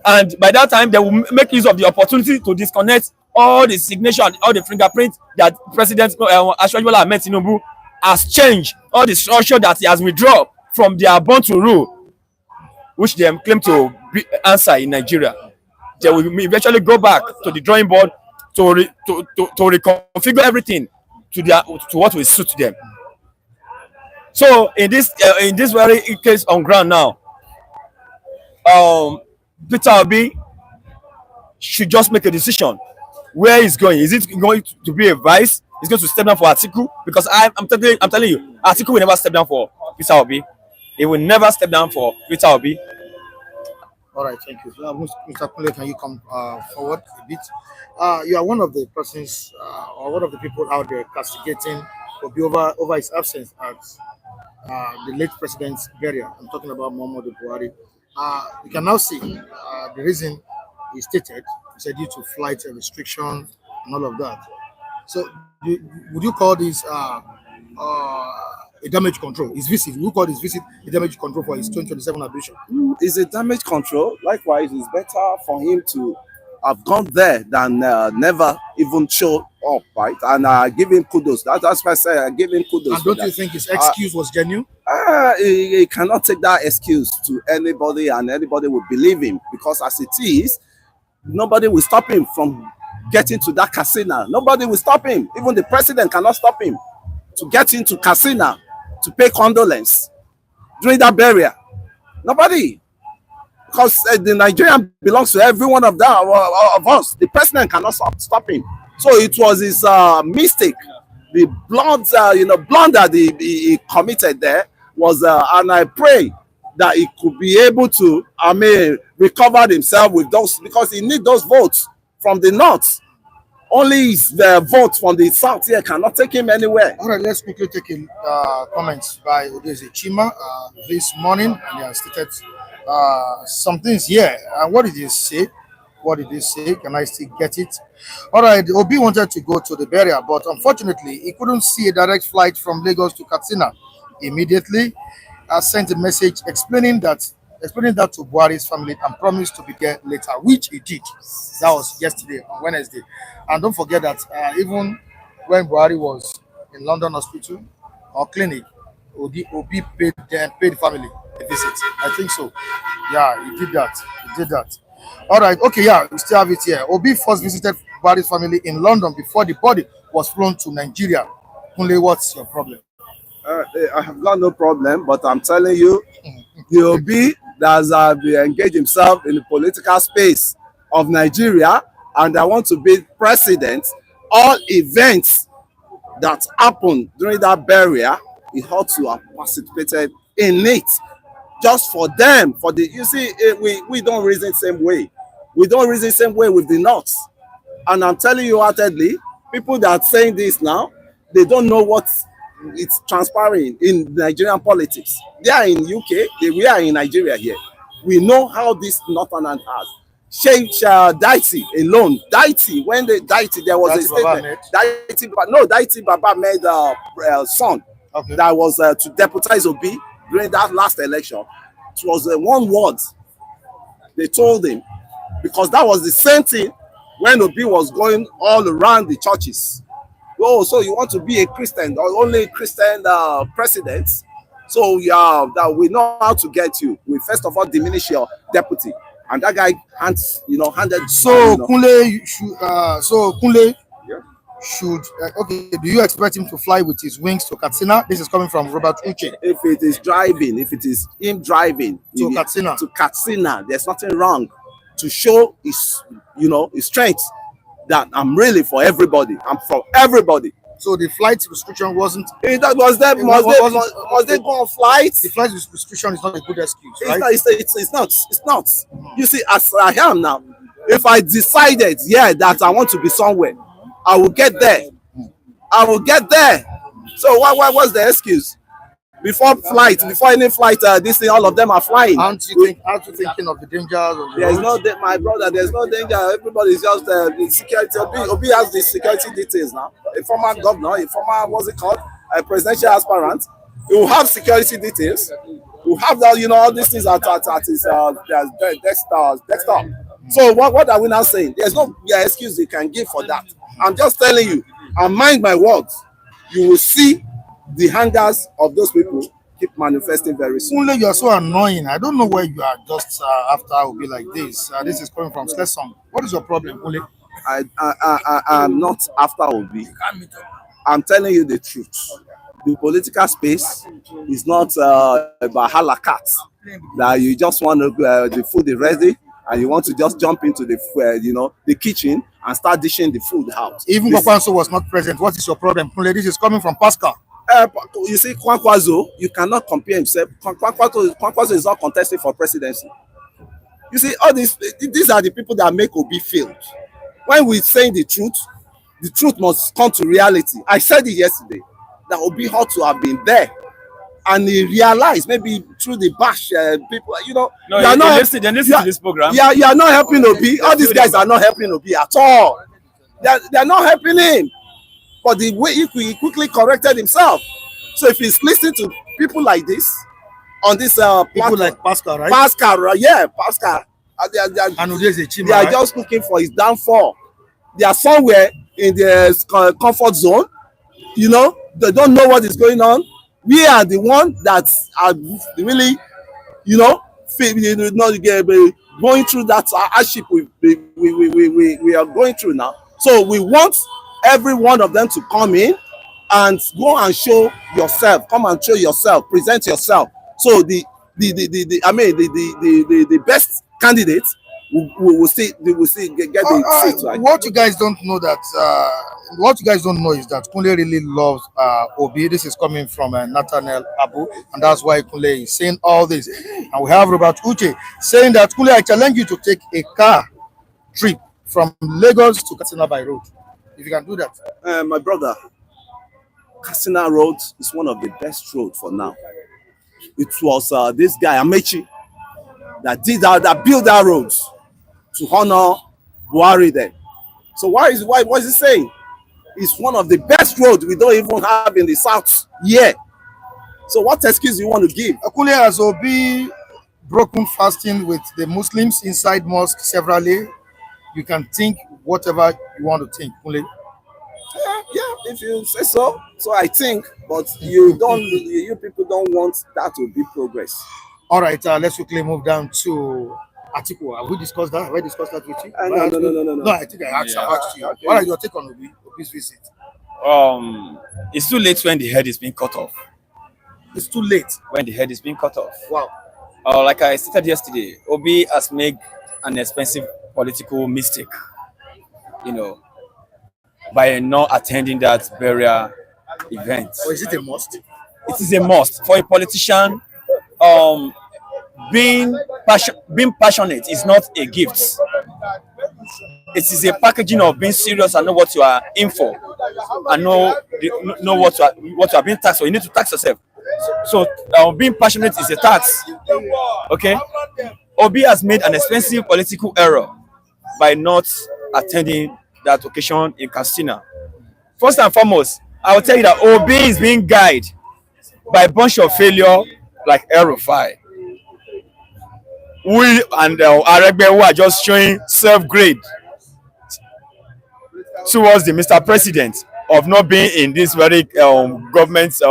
And by that time, they will make use of the opportunity to disconnect all the signature and all the fingerprints that President Ashwaji Ahmed Tinubu has changed, all the structure that he has withdrawn from their born to rule, which they claim to be answer in Nigeria. They will eventually go back to the drawing board to reconfigure everything to what will suit them. So in this very case on ground now, Peter Obi should just make a decision where he's going. Is it going to be a vice? He's going to step down for Atiku? Because I'm telling you, Atiku will never step down for Peter Obi. He will never step down for Peter Obi. All right, thank you. Mr. Kule, can you come forward a bit? You are one of the persons or one of the people out there castigating Obi over his absence at the late president's burial. I'm talking about Muhammadu Buhari. You can now see the reason he stated. He said due to flight restriction and all of that. So, would you call this a damage control? His visit, would you call his visit a damage control for his 2027 ambition? It's a damage control. Likewise, it's better for him to have gone there than never even show up, right? And I give him kudos. That's why I say I give him kudos. And don't you think his excuse was genuine? He cannot take that excuse to anybody, and anybody will believe him, because as it is, nobody will stop him from getting to that casino. Nobody will stop him. Even the president cannot stop him to get into casino to pay condolence during that burial. Nobody. Because the Nigerian belongs to every one of us. The president cannot stop him. So it was his mistake. The blunder that he committed there was, and I pray that he could be able to, recover himself with those, because he needs those votes from the north. Only his vote from the south here cannot take him anywhere. All right, let's quickly take in comments by Odeze Chima this morning, and he has stated some things here. And what did he say? What did he say? Can I still get it? All right, Obi wanted to go to the burial, but unfortunately, he couldn't see a direct flight from Lagos to Katsina. Immediately, sent a message explaining that to Buhari's family and promised to be there later, which he did. That was yesterday, on Wednesday. And don't forget that even when Buhari was in London hospital or clinic, Obi paid the family a visit. I think so. Yeah, he did that. All right, okay, yeah, we still have it here. Obi first visited Buhari's family in London before the body was flown to Nigeria. Kunle, what's your problem? I have got no problem, but I'm telling you, the Obi that has engaged himself in the political space of Nigeria and I want to be president, all events that happened during that burial, he ought to have participated in it. Just for them, you see, we don't reason the same way. We don't reason the same way with the North. And I'm telling you heartedly, people that are saying this now, they don't know what it's transpiring in Nigerian politics. They are in UK, we are in Nigeria here. We know how this Northern has. Sheikh Daiti alone, when the Daiti, there was a statement. Daiti Baba made a son that was to deputize Obi during that last election. It was one word they told him, because that was the same thing when Obi was going all around the churches. Oh, so you want to be a Christian or only Christian president? So yeah, that we know how to get you. We first of all diminish your deputy, and that guy handed. So Kunle should okay. Do you expect him to fly with his wings to Katsina? This is coming from Robert Uche. If it is him driving To Katsina, there's nothing wrong to show his strength that I'm really for everybody. I'm for everybody. So the flight restriction wasn't. Must they go on flights? The flight restriction is not a good excuse, right? It's not. You see, as I am now, if I decided, that I want to be somewhere, I will get there. So what's the excuse? Before any flight, this thing, all of them are flying. Aren't you thinking of the dangers of the There's roads? my brother. There's no danger. Everybody's just the security. Obi has the security details now. A former governor, a presidential aspirant. He will have security details. He will have that. All these things at his desktop. So what are we now saying? There's no excuse they can give for that. I'm just telling you. And mind my words, you will see the hangers of those people keep manifesting very soon. Kunle, you are so annoying. I don't know where you are just after I will be like this. This is coming from Slesong. What is your problem, Kunle? I'm not after Obi. I'm telling you the truth. The political space is not a halakat that you just want to the food is ready and you want to just jump into the kitchen and start dishing the food out. Even Kwakwanso was not present. What is your problem, Kunle? This is coming from Pascal. You see, Kwankwaso, you cannot compare himself. Kwankwaso is not contesting for presidency. You see, all these are the people that make Obi fail. When we're saying the truth must come to reality. I said it yesterday that Obi ought to have been there, and he realized maybe through the bash people, No, you're not listening to this program. Yeah, you are not helping Obi. All these guys are not helping Obi at all. They are not helping him. But the way he quickly corrected himself. So if he's listening to people like this on this People platform, like Pascal, right? Pascal, they are just looking for his downfall. They are somewhere in their comfort zone. They don't know what is going on. We are the ones that are really, going through that hardship we are going through now. So we want every one of them to come in and go and show yourself. Come and show yourself. Present yourself. So the best candidates will see get the seat. Right? What you guys don't know is that Kunle really loves Obi. This is coming from Nathaniel Abu, and that's why Kunle is saying all this. And we have Robert Uche saying that Kunle, I challenge you to take a car trip from Lagos to Katsina by road. If you can do that. My brother, Katsina Road is one of the best roads for now. It was this guy Amechi that built that road to honor Buhari then. So why is he saying? It's one of the best roads we don't even have in the south here. So what excuse you want to give? Kunle, has Obi broken fasting with the Muslims inside mosque severally? You can think whatever you want to think, Kunle. Yeah, if you say so. So I think, but you people don't want that to be progress. All right, let's quickly move down to Atiku. Have we discussed that? Have I discussed that with you? No. No, I think I asked you. Okay. What are your take on Obi's visit? It's too late when the head is being cut off. It's too late. When the head is being cut off. Wow. Like I stated yesterday, Obi has made an expensive political mistake, by not attending that burial event. Or is it a must? It is a must for a politician. Being passionate is not a gift. It is a packaging of being serious and know what you are in for, and know what you are being taxed for. You need to tax yourself. So being passionate is a tax. Okay. Obi has made an expensive political error by not attending that occasion in Katsina. First and foremost, I will tell you that Obi is being guided by a bunch of failure like El-Rufai. We and Aregbe who are just showing self-grade towards the Mr. President of not being in this very government's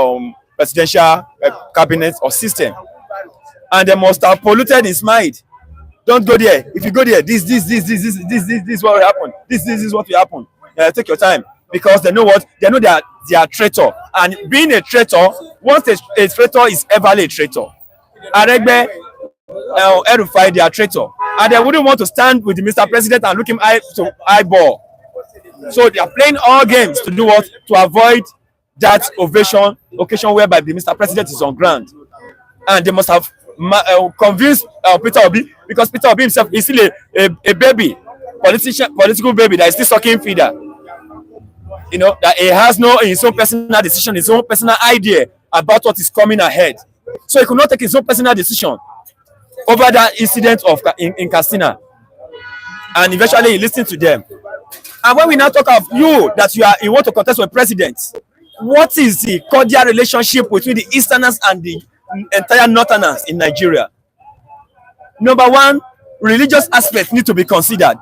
presidential cabinet or system. And they must have polluted his mind Don't go there. If you go there, this is what will happen. This is what will happen. Take your time, because they know what they know, they are traitor, and being a traitor, once a traitor is ever a traitor. Aregbe, Erufai, they are traitor, and they wouldn't want to stand with the Mr. President and look him eye to eyeball. So they are playing all games to do what? To avoid that occasion whereby the Mr. President is on ground, and they must have convinced Peter Obi, because Peter Obi himself is still a baby, political baby that is still sucking feeder. You know that he has no his own personal decision, his own personal idea about what is coming ahead. So he could not take his own personal decision over that incident of in Katsina, and eventually he listened to them. And when we now talk of you that you want to contest for president, what is the cordial relationship between the Easterners and the entire Northerners in Nigeria? Number one, religious aspects need to be considered,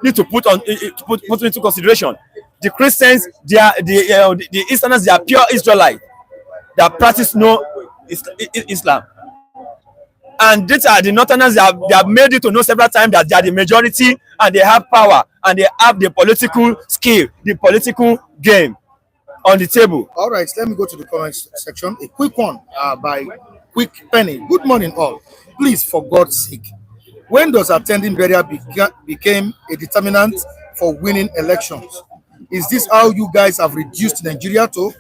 need to put into consideration. The Christians, the Easterners, they are pure Israelites that practice no Islam. And these are the Northerners, they have made it to know several times that they are the majority, and they have power, and they have the political skill, the political game on the table. All right, let me go to the comments section. A quick one by Quick Penny. Good morning, all. Please, for God's sake, when does attending burial became a determinant for winning elections? Is this how you guys have reduced Nigeria to?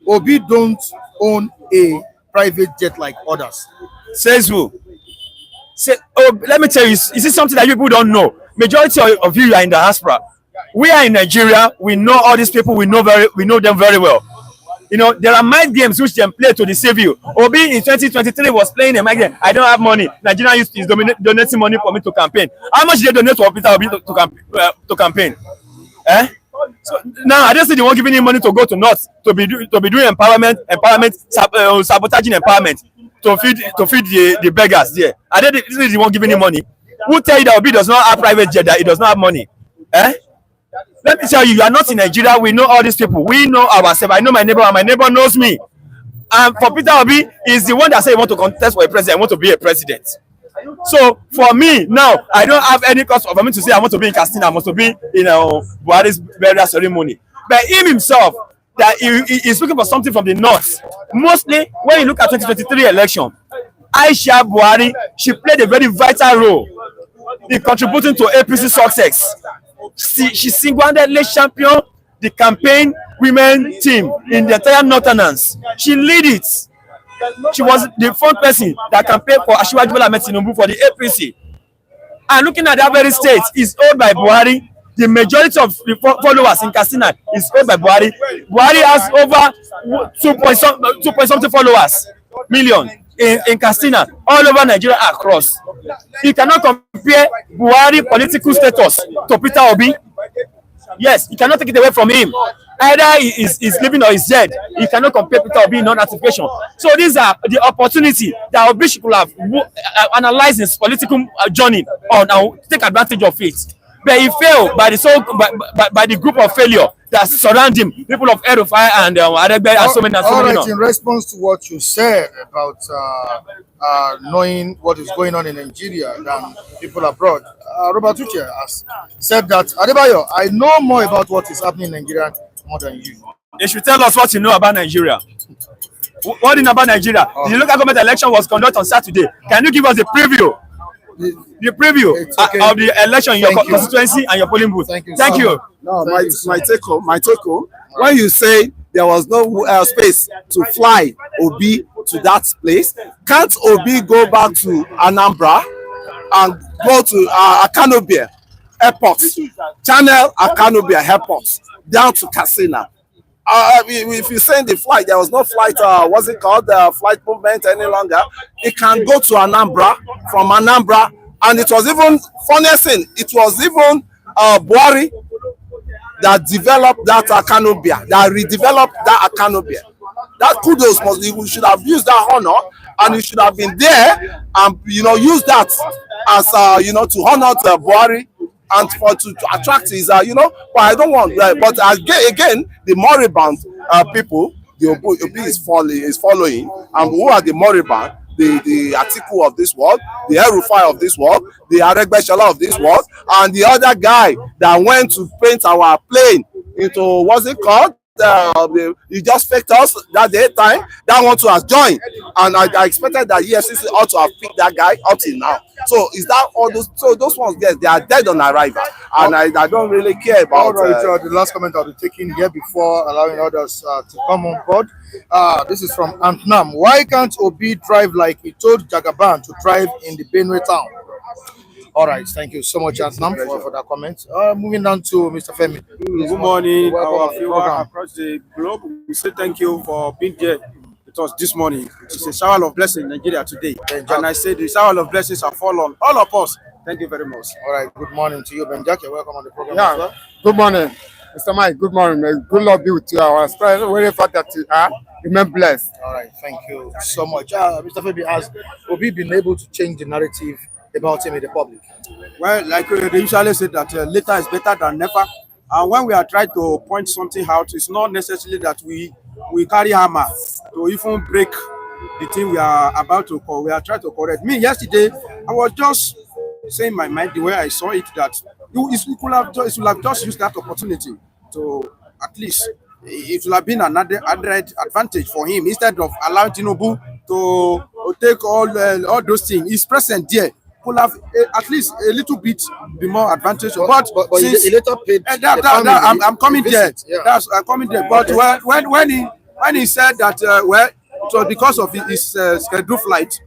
Obi don't own a private jet like others. Says who? Let me tell you, is this something that you people don't know? Majority of you are in the diaspora. We are in Nigeria. We know all these people. We know them very well. You know, there are mind games which they play to deceive you. Obi in 2023 was playing a mind game. I don't have money. Nigeria is donating money for me to campaign. How much did they donate to Peter Obi to campaign? So now I don't see the one giving him money to go to North to be doing empowerment, sabotaging empowerment to feed the beggars there. I don't see the one giving him money. Who tell you that Obi does not have private jet, that he does not have money? Let me tell you, you are not in Nigeria. We know all these people. We know ourselves. I know my neighbor, and my neighbor knows me. And for Peter Obi, is the one that say he want to contest for a president. I want to be a president. So for me now, I don't have any cause for me to say I want to be in Katsina. I want to be in Buhari's burial ceremony. But him himself, that he is looking for something from the north. Mostly when you look at 2023 election, Aisha Buhari, she played a very vital role in contributing to APC success. She single-handedly championed the campaign women team in the entire Northerners. She lead it. She was the front person that campaigned for Asiwaju Bola Ahmed Tinubu for the APC. And looking at that very state, is owned by Buhari. The majority of the followers in Katsina is owned by Buhari. Buhari has over 2.something followers million in Katsina, all over Nigeria across. You cannot compare Buhari political status to Peter Obi. Yes, you cannot take it away from him. Either he is living or he's dead. You cannot compare Peter Obi in non-ratification. So these are the opportunity that Obi should have analyzed his political journey on and take advantage of it. But he failed by the group of failure that surround him, people of Erufai and Aregbe and so many. All right, in response to what you said about knowing what is going on in Nigeria than people abroad, Robert Uche has said that, Adebayo, I know more about what is happening in Nigeria more than you. They should tell us what you know about Nigeria. What do you know about Nigeria? The local government election was conducted on Saturday. Can you give us a preview? The preview of the election in your constituency and your polling booth. Thank you. Thank you. No, my take home. When you say there was no space to fly Obi to that place, can't Obi go back to Anambra and go to Akanobia Airport, channel Akanobia Airport down to Katsina? If you send the flight, there was no flight, what's it called, flight movement any longer. It can go to Anambra, from Anambra, and it was even, funniest thing, it was even Buhari that developed that Akanobia, that redeveloped that Akanobia. That kudos must be, we should have used that honor, and we should have been there and, use that as, to honor the Buhari and to attract his, but I don't want that. But again, the moribund people, the Obi is following, and who are the moribund? the Atiku of this world, the El-Rufai of this world, the Aregbesola of this world, and the other guy that went to paint our plane into, what's it called? He just faked us that day time. That one too has joined, and I expected that EFCC ought to have picked that guy up till now. So is that all those? So those ones, yes, they are dead on arrival, and I don't really care about. All right, the last comment I'll be taking here before allowing others to come on board. This is from Antnam. Why can't Obi drive like he told Jagaban to drive in the Benue town? All right, thank you so much, Antnam, for that comment. Moving down to Mr. Femi. Good morning, Welcome our to the viewers program. across the globe. We say thank you for being here with us this morning. It's a shower of blessing in Nigeria today. And I say the shower of blessings have fallen on all of us. Thank you very much. All right, good morning to you, Ben Jack. You're welcome on the program. Yeah. as well. Good morning, Mr. Mike. Good morning. May good Lord be with you. I was very fact that you are. Remain blessed. All right, thank you so much. Mr. Femi, has Obi been able to change the narrative about him in the public? Well, like they usually say that later is better than never. And when we are trying to point something out, it's not necessarily that we carry hammer to even break the thing we are about to call. We are trying to correct. Me, yesterday, I was just saying my mind the way I saw it, that you could have just used that opportunity to at least, it would have been another advantage for him instead of allowing Tinubu to take all those things. He's present there. Could have at least a little bit be more advantageous. But since he later paid I'm coming there. visit, yeah. I'm coming there. But when he said that well, it was because of his scheduled flight,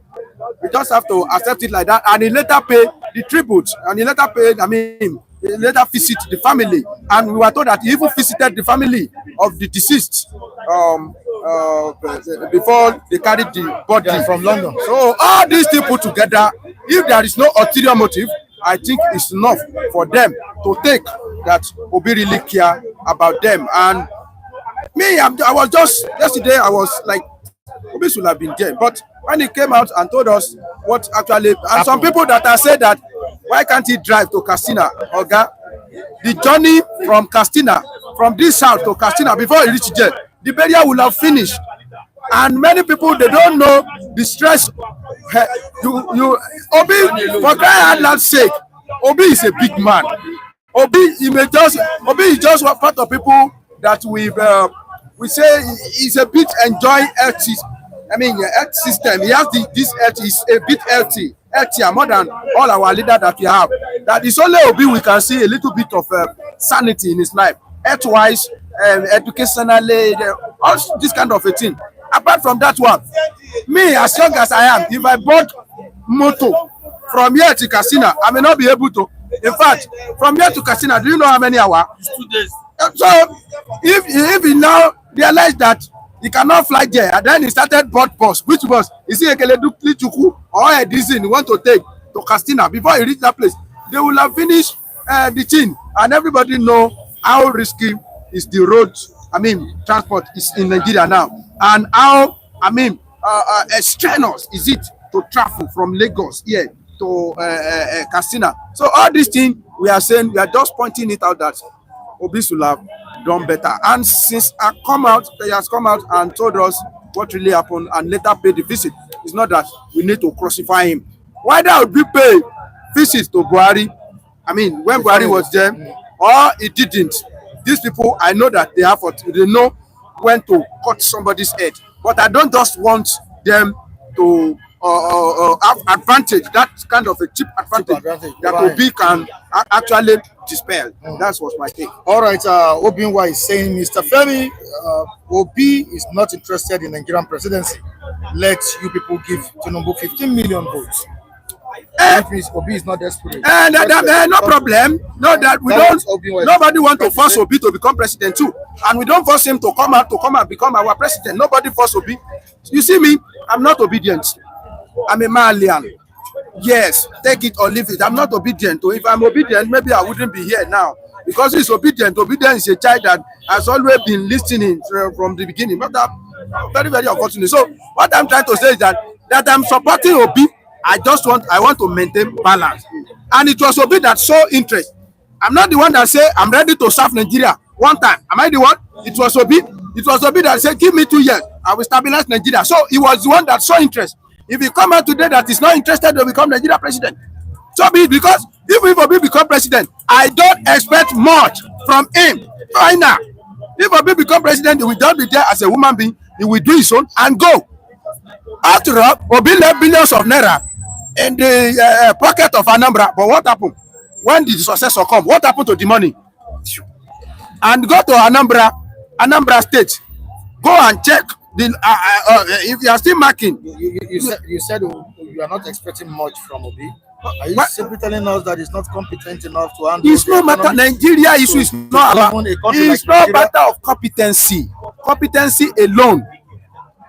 we just have to accept it like that. And he later paid the tribute, and he later paid. He later visit the family, and we were told that he even visited the family of the deceased before they carried the body from London. So all these people together, if there is no ulterior motive, I think it's enough for them to take that Obi really care about them. And me, I was just yesterday, I was like, Obi should have been there. But when he came out and told us what actually, and some people that are saying that why can't he drive to Castina, Oga? The journey from Castina, from this south to Castina, before he reached there, the burial will have finished. And many people, they don't know the stress. Obi, for crying out loud sake, Obi is a big man. Obi is just one part of people that we say he's a bit enjoying health system. He has this health is a bit healthier more than all our leaders that we have. That is only Obi we can see a little bit of sanity in his life, health-wise, educationally, all this kind of a thing. Apart from that one, me as young as I am, if I bought motor from here to Casina, I may not be able to. In fact, from here to Casina, do you know how many hours? 2 days. So if he now realized that he cannot fly there, and then he started board bus. Which bus? Is he a Keledu or a Disney he want to take to Castina? Before he reach that place, they will have finished the thing, and everybody know how risky is the road. Transport is in Nigeria now, and how strenuous is it to travel from Lagos here to Castina. So all these things we are saying, we are just pointing it out that Obi should have done better. And since he has come out and told us what really happened and later paid the visit, it's not that we need to crucify him. Why would we pay visit to Buhari? When Buhari was there, or he didn't. These people, I know that they know when to cut somebody's head. But I don't just want them to have advantage, that kind of a cheap advantage that Obi can actually dispel. That was my take. All right, Obinwa is saying, Mr. Femi, Obi is not interested in Nigerian presidency. Let you people give Tinubu 15 million votes. Obi is not desperate. No problem. No, that we don't. Nobody want to force Obi to become president too, and we don't force him to come out become our president. Nobody force Obi. You see me? I'm not obedient. I'm a Malian. Yes, take it or leave it. I'm not obedient. If I'm obedient, maybe I wouldn't be here now. Because he's obedient. Obedience is a child that has always been listening from the beginning. But very, very unfortunate. So what I'm trying to say is that I'm supporting Obi. I want to maintain balance. And it was Obi that saw interest. I'm not the one that say I'm ready to serve Nigeria one time. Am I the one? It was Obi. It was Obi that said, give me 2 years. I will stabilize Nigeria. So he was the one that saw interest. If he come out today that is not interested to become Nigeria president, so be it, because if Obi become president, I don't expect much from him. Right now, if Obi become president, he will just be there as a human being. He will do his own and go. After all, Obi left billions of naira in the pocket of Anambra. But what happened when the successor come? What happened to the money? And go to Anambra State. Go and check the if you are still marking. You said you are not expecting much from Obi. Are you simply telling us that he's not competent enough to handle? It's no matter. Nigeria issue is not about. It's not matter of competency. Competency alone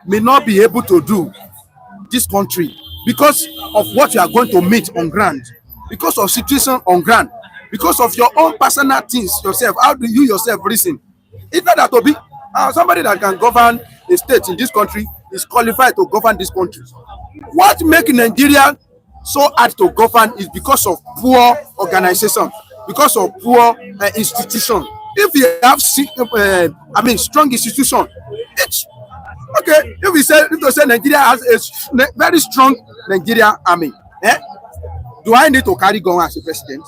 may not be able to do this country because of what you are going to meet on ground, because of situation on ground, because of your own personal things yourself. How do you yourself reason? It's not that Obi, somebody that can govern a state in this country is qualified to govern this country. What makes Nigeria so hard to govern is because of poor organization, because of poor institution. If you have strong institution, it's okay. If we say Nigeria has a very strong Nigerian army, do I need to carry gun as a president?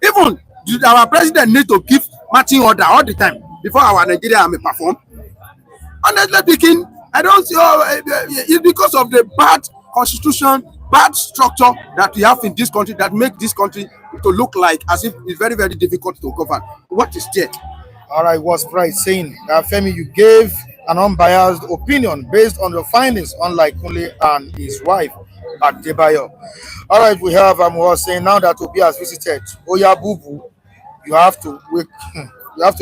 Even our president need to give marching order all the time before our Nigerian army perform. Honestly speaking, I don't see. It's because of the bad constitution, bad structure that we have in this country that make this country to look like as if it's very, very difficult to govern. What is there? All right, what's Pride saying? Femi, you gave an unbiased opinion based on your findings, unlike Kunle and his wife at Debayo. All right, we have was saying now that Obi has visited Oya Bubu, you have to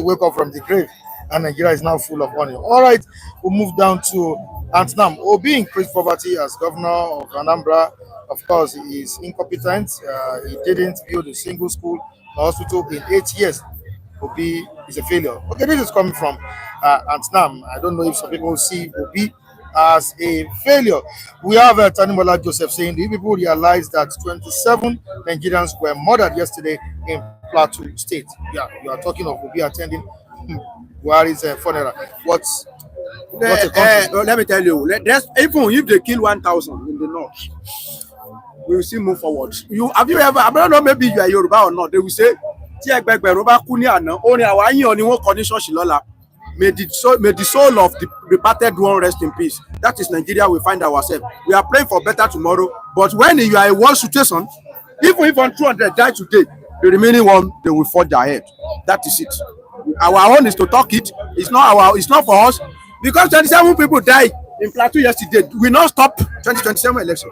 wake up from the grave, and Nigeria is now full of money. All right, we'll move down to Antnam. Obi increased poverty as governor of Anambra. Of course, he is incompetent. He didn't build a single school or hospital in 8 years. Obi is a failure. Okay, this is coming from Antnam. I don't know if some people see Obi as a failure. We have Tanimola Joseph saying, do you people realize that 27 Nigerians were murdered yesterday in Plateau State? Yeah, you are talking of Obi attending Buhari's funeral. What's let me tell you, even if they kill 1,000 in the north, we will still move forward. Have you ever, I don't know, maybe you are Yoruba or not, they will say, may the soul of the departed one rest in peace. That is Nigeria we find ourselves. We are praying for better tomorrow, but when you are in one situation, even if 200 die today, the remaining one, they will forge ahead. That is it. Our own is to talk it. It's not for us. Because 27 people died in Plateau yesterday, we not stop 2027 election.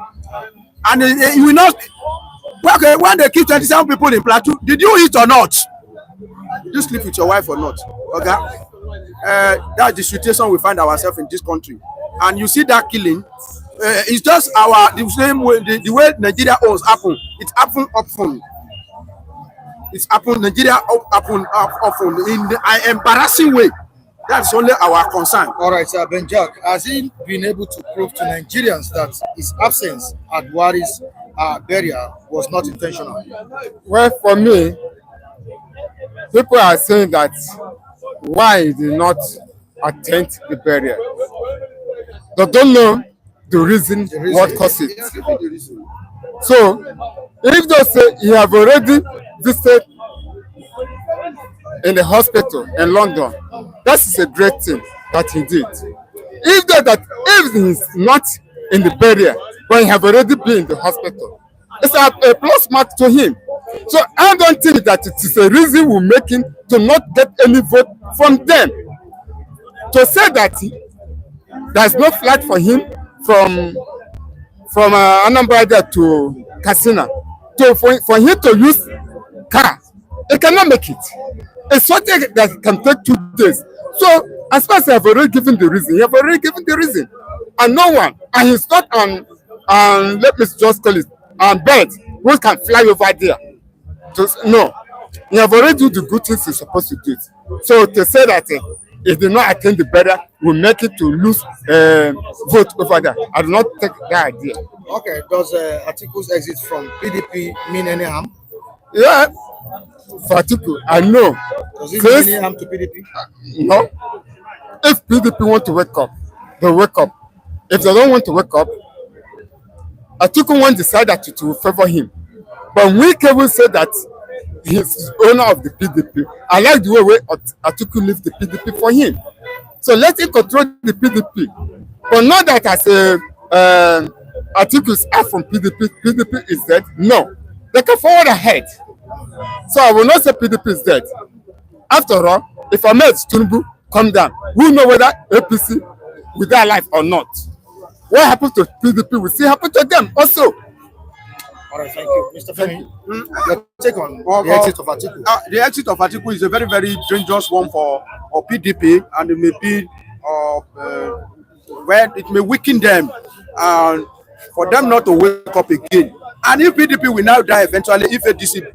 And we not. Okay, when they kill 27 people in Plateau, did you eat or not? Did you sleep with your wife or not? Okay. That's the situation we find ourselves in this country. And you see that killing, it's just the same way, the way Nigeria owns happen. It happened often. It's happened, Nigeria happened often in an embarrassing way. That's only our concern. All right, sir. Ben Jack, has he been able to prove to Nigerians that his absence at Buhari's burial was not intentional? Well, for me, people are saying that why he did not attend the burial. They don't know the reason what caused it. So, if they say he have already visited in the hospital in London, that is a great thing that he did. If he's not in the burial, but he have already been in the hospital, it's a plus mark to him. So I don't think that it is a reason we make him to not get any vote from them. To say that there's no flight for him from Anambra to Katsina, for him to use car, he cannot make it. It's something that can take 2 days. So as far as I have already given the reason, and no one, and he's not on, let me just call it, on bird who can fly over there. No, he have already do the good things he's supposed to do. So to say that he did not attend the burial will make it to lose vote over there. I do not take that idea. Okay, does Atiku's exit from PDP mean any harm? Yeah, for Atiku, I know. Does it mean any harm to PDP? No. If PDP want to wake up, they wake up. If they don't want to wake up, Atiku won't decide that it will favor him. But Wike will say that he's owner of the PDP. I like the way Atiku leave the PDP for him. So let him control the PDP. But not that as a Atiku is out from PDP, PDP is dead. No. They can forward ahead. So I will not say PDP is dead. After all, if Ahmed Tinubu come down, we know whether APC will die alive or not. What happens to PDP will see happen to them also. All right, thank you. Mr. Femi, your take on the exit of Atiku? The exit of Atiku is a very, very dangerous one for PDP, and it may be where it may weaken them, and for them not to wake up again. And if PDP will now die eventually, if ADC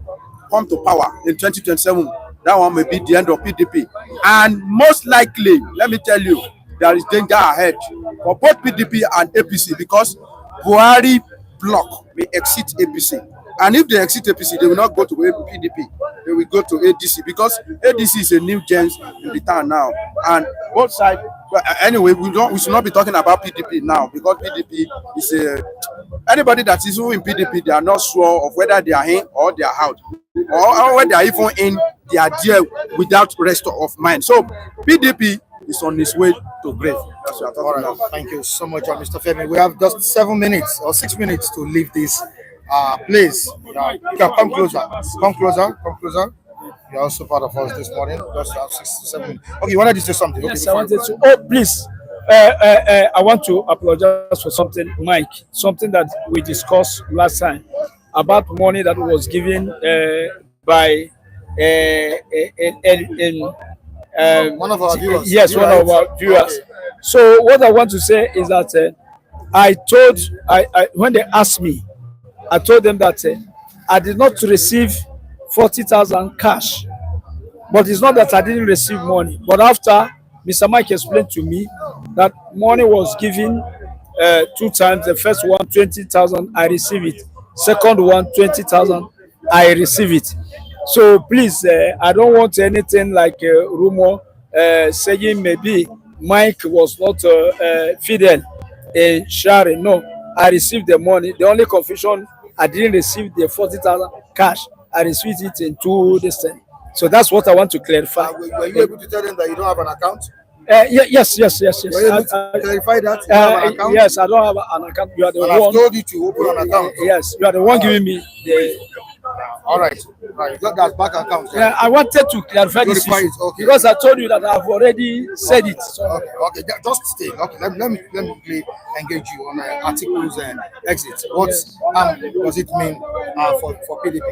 come to power in 2027, that one may be the end of PDP. And most likely, let me tell you, there is danger ahead for both PDP and APC, because Buhari bloc may exit APC. And if they exit APC, they will not go to PDP. They will go to ADC, because ADC is a new gen in the town now. And both sides, well, anyway, we should not be talking about PDP now, because PDP is anybody that is in PDP, they are not sure of whether they are in or they are out, or when they are even in, they are there without rest of mind. So PDP is on its way to grave. That's what I'm talking about. Thank you so much, Mr. Femi. We have just 7 minutes or 6 minutes to leave this place. You can come closer. Come closer. Come closer. You're also part of us this morning. Just have 6 to 7 minutes. Okay, you wanted to say something? Yes, okay, I wanted to. Oh, please. I want to apologize for something, Mike. Something that we discussed last time about money that was given by one of our viewers. Yes, one of our viewers. Okay. So what I want to say is that I when they asked me, I told them that I did not receive 40,000 cash, but it's not that I didn't receive money. But after Mr. Mike explained to me that money was given 2 times. The first one 20,000, I receive it. Second one 20,000, I receive it. So please, I don't want anything like a rumor saying maybe Mike was not fidel in sharing. No, I received the money. The only confusion, I didn't receive the 40,000 cash. I received it in 2 days. So that's what I want to clarify. Were you able to tell them that you don't have an account? Yes. Were you able to clarify that? You have an account? Yes, I don't have an account. You are the and one. I've told you to open an account. Yes, you are the one giving me the. All right. You got that bank account. Yeah, I wanted to clarify this issue, okay. because I told you that I've already said it. So. Okay. Just stay. Okay, let me engage you on Atiku's exit. What does it mean for PDP?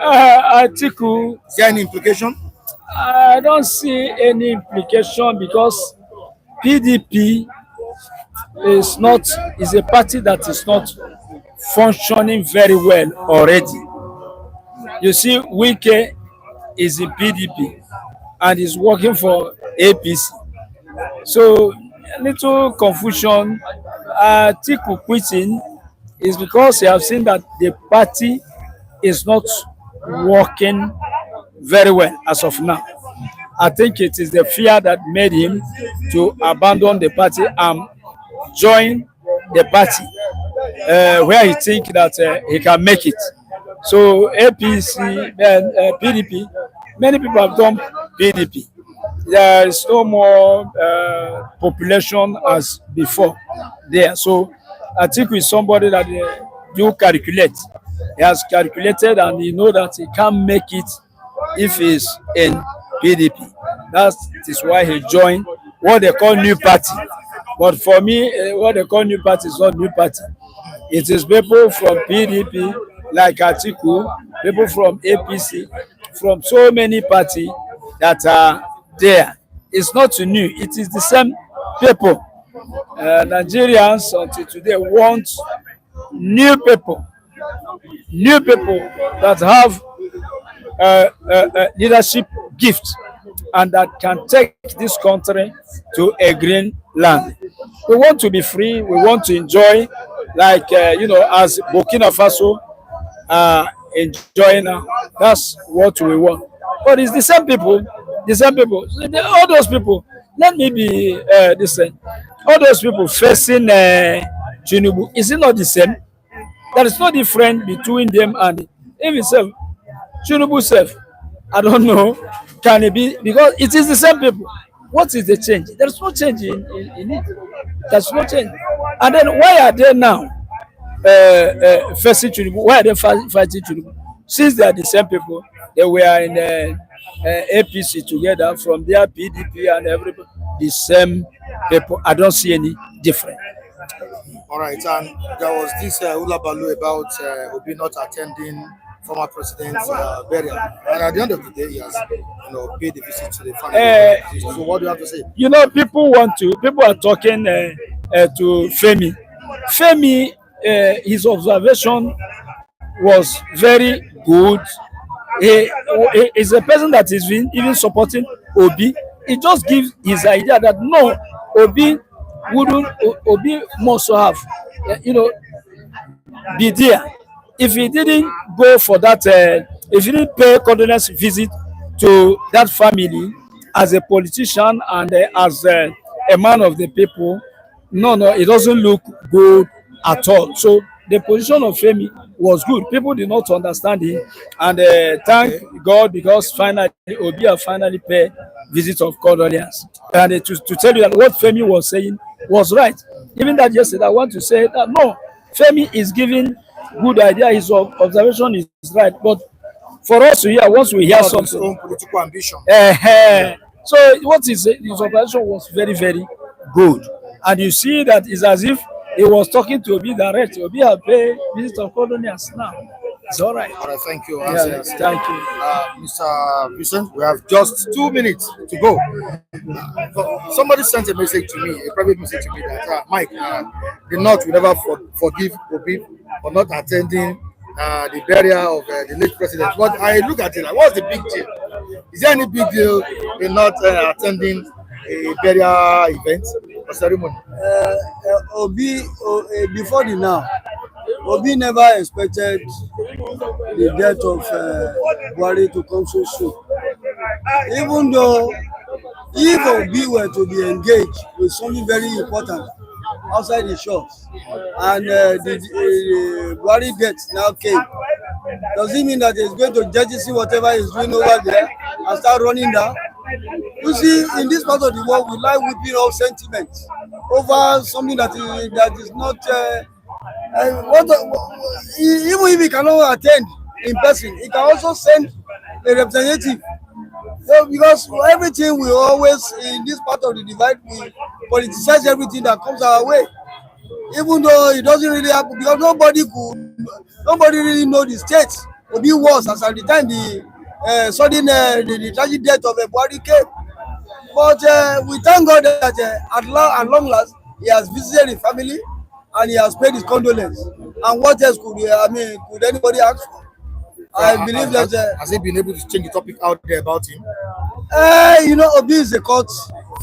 Atiku. Is there any implication? I don't see any implication, because PDP is a party that is not functioning very well already. You see, Wike is in PDP and is working for APC. So a little confusion. Atiku quitting is because he has seen that the party is not working very well as of now. I think it is the fear that made him to abandon the party and join the party where he think that he can make it. So APC, then PDP, many people have done PDP. There is no more population as before there. So Atiku is somebody that do calculate. He has calculated and he know that he can't make it if he's in PDP. That is why he joined what they call new party. But for me, what they call new party is not new party. It is people from PDP like Atiku, people from APC, from so many parties that are there. It's not new. It is the same people. Nigerians until today want new people that have leadership gift and that can take this country to a green land. We want to be free. We want to enjoy, like as Burkina Faso enjoying now. That's what we want. But it's the same people. All those people. Let me be this thing. All those people facing Tinubu. Is it not the same? There is no difference between them and him himself. Tinubu self, I don't know, can it be, because it is the same people. What is the change? There is no change in it. There's no change. And then why are they now facing Tinubu? Why are they fighting Tinubu? Since they are the same people, they were in APC together, from their PDP and everybody, the same people. I don't see any difference. All right, and there was this hula baloo about Obi not attending former president's burial, and at the end of the day, he has, paid the visit to the family. So, what do you have to say? People are talking to Femi. Femi, his observation was very good. He is a person that is even supporting Obi. He just gives his idea that no, Obi must have, be there. If he didn't go for that, if he didn't pay condolence visit to that family as a politician and as a man of the people, no, it doesn't look good at all. So the position of Femi was good. People did not understand him, and thank God, because finally Obi have finally paid visit of condolence. And to tell you that what Femi was saying was right. Even that yesterday, I want to say that no, Femi is giving good idea. His observation is right. But for us to hear, once we hear something, his own political ambition. So what his observation was very, very good. And you see that it's as if he was talking to Obi direct. Obi have paid visit of condolence now. It's all right. All right, thank you. Yeah, thank you. Mr. Vincent, we have just 2 minutes to go. Somebody sent a message to me, a private message to me that, Mike, the North will never forgive Obi for not attending the burial of the late president. But I look at it like, what's the big deal? Is there any big deal in not attending a burial event or ceremony? Obi, before the now, Obi never expected the death of Buhari to come so soon. Even though if Obi were to be engaged with something very important outside the shops, and the Buhari death now came, does it mean that he's going to jettison whatever he's doing over there and start running down? You see, in this part of the world, we like whipping off sentiment over something that is not. Even if he cannot attend in person, he can also send a representative. So, because everything we always, in this part of the divide, we politicize everything that comes our way. Even though it doesn't really happen, because nobody really know the state will be worse as at the time the sudden the tragic death of a body came. But we thank God that at long last he has visited the family and he has paid his condolence. And what else could anybody ask for? I believe that has he been able to change the topic out there about him? Obi is a court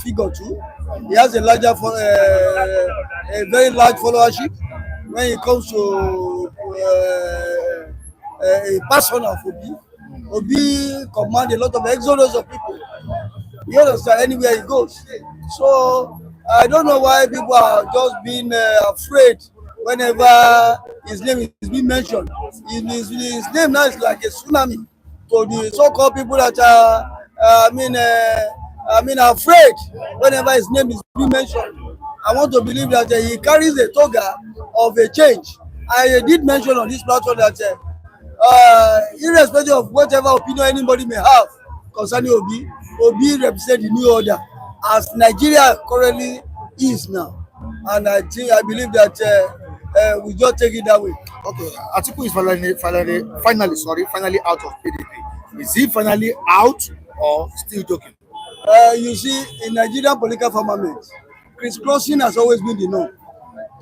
figure too. He has a very large followership when it comes to a person of Obi. Obi command a lot of exodus of people. You understand, anywhere he goes. So I don't know why people are just being afraid whenever his name is being mentioned. His name now is like a tsunami to the so-called people that are afraid whenever his name is being mentioned. I want to believe that he carries a toga of a change. I did mention on this platform that irrespective of whatever opinion anybody may have concerning Obi represents the new order as Nigeria currently is now. And I believe that we just take it that way. Okay, Atiku is finally out of PDP. Is he finally out or still joking? You see, in Nigerian political firmament, crisscrossing has always been the norm.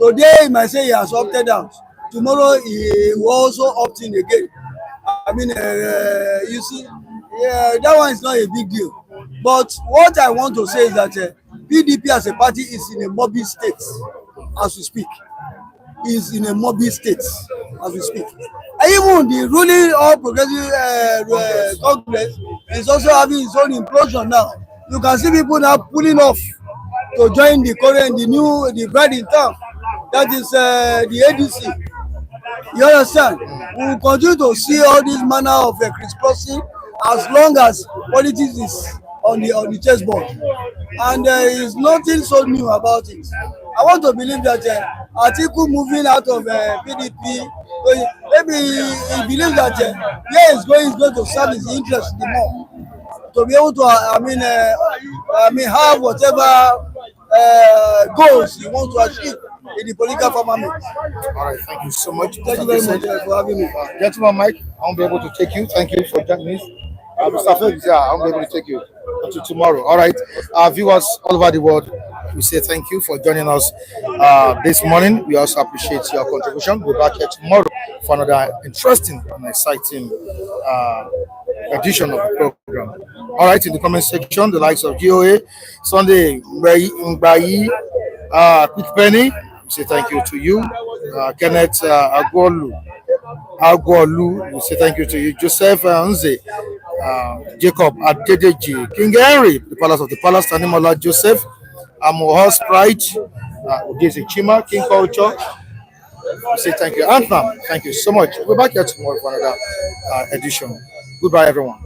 Today, he might say he has opted out. Tomorrow, he will also opt in again. You see, that one is not a big deal. But what I want to say is that PDP as a party is in a morbid state as we speak. Is in a morbid state as we speak. And even the ruling All Progressive Congress is also having its own implosion now. You can see people now pulling off to join the bride in town. that is the ADC. You understand? We will continue to see all this manner of crisscrossing as long as politics is on the chessboard, and there is nothing so new about it. I want to believe that Atiku moving out of PDP, maybe he believes that where he's going is going to serve his interest the more, to be able to have whatever goals you want to achieve in the political firmament. All right, thank you so much. Thank you very much for having me. Gentleman Mike, I won't be able to take you. Thank you for joining me. Mr. Felix, yeah, I won't be able to take you until tomorrow. All right, viewers all over the world, we say thank you for joining us this morning. We also appreciate your contribution. We'll be back here tomorrow for another interesting and exciting edition of the program. All right, in the comment section, the likes of GOA, Sunday Mbayi, Quick Penny, we say thank you to you. Kenneth Agwolu, we say thank you to you. Joseph Nze, Jacob Adedeji, King Henry, the Palace of the Palace, Tanimola Joseph, Amohos Pride, Odese Chima, King Culture. We say thank you. Anthem, thank you so much. We'll be back here tomorrow for another edition. Goodbye, everyone.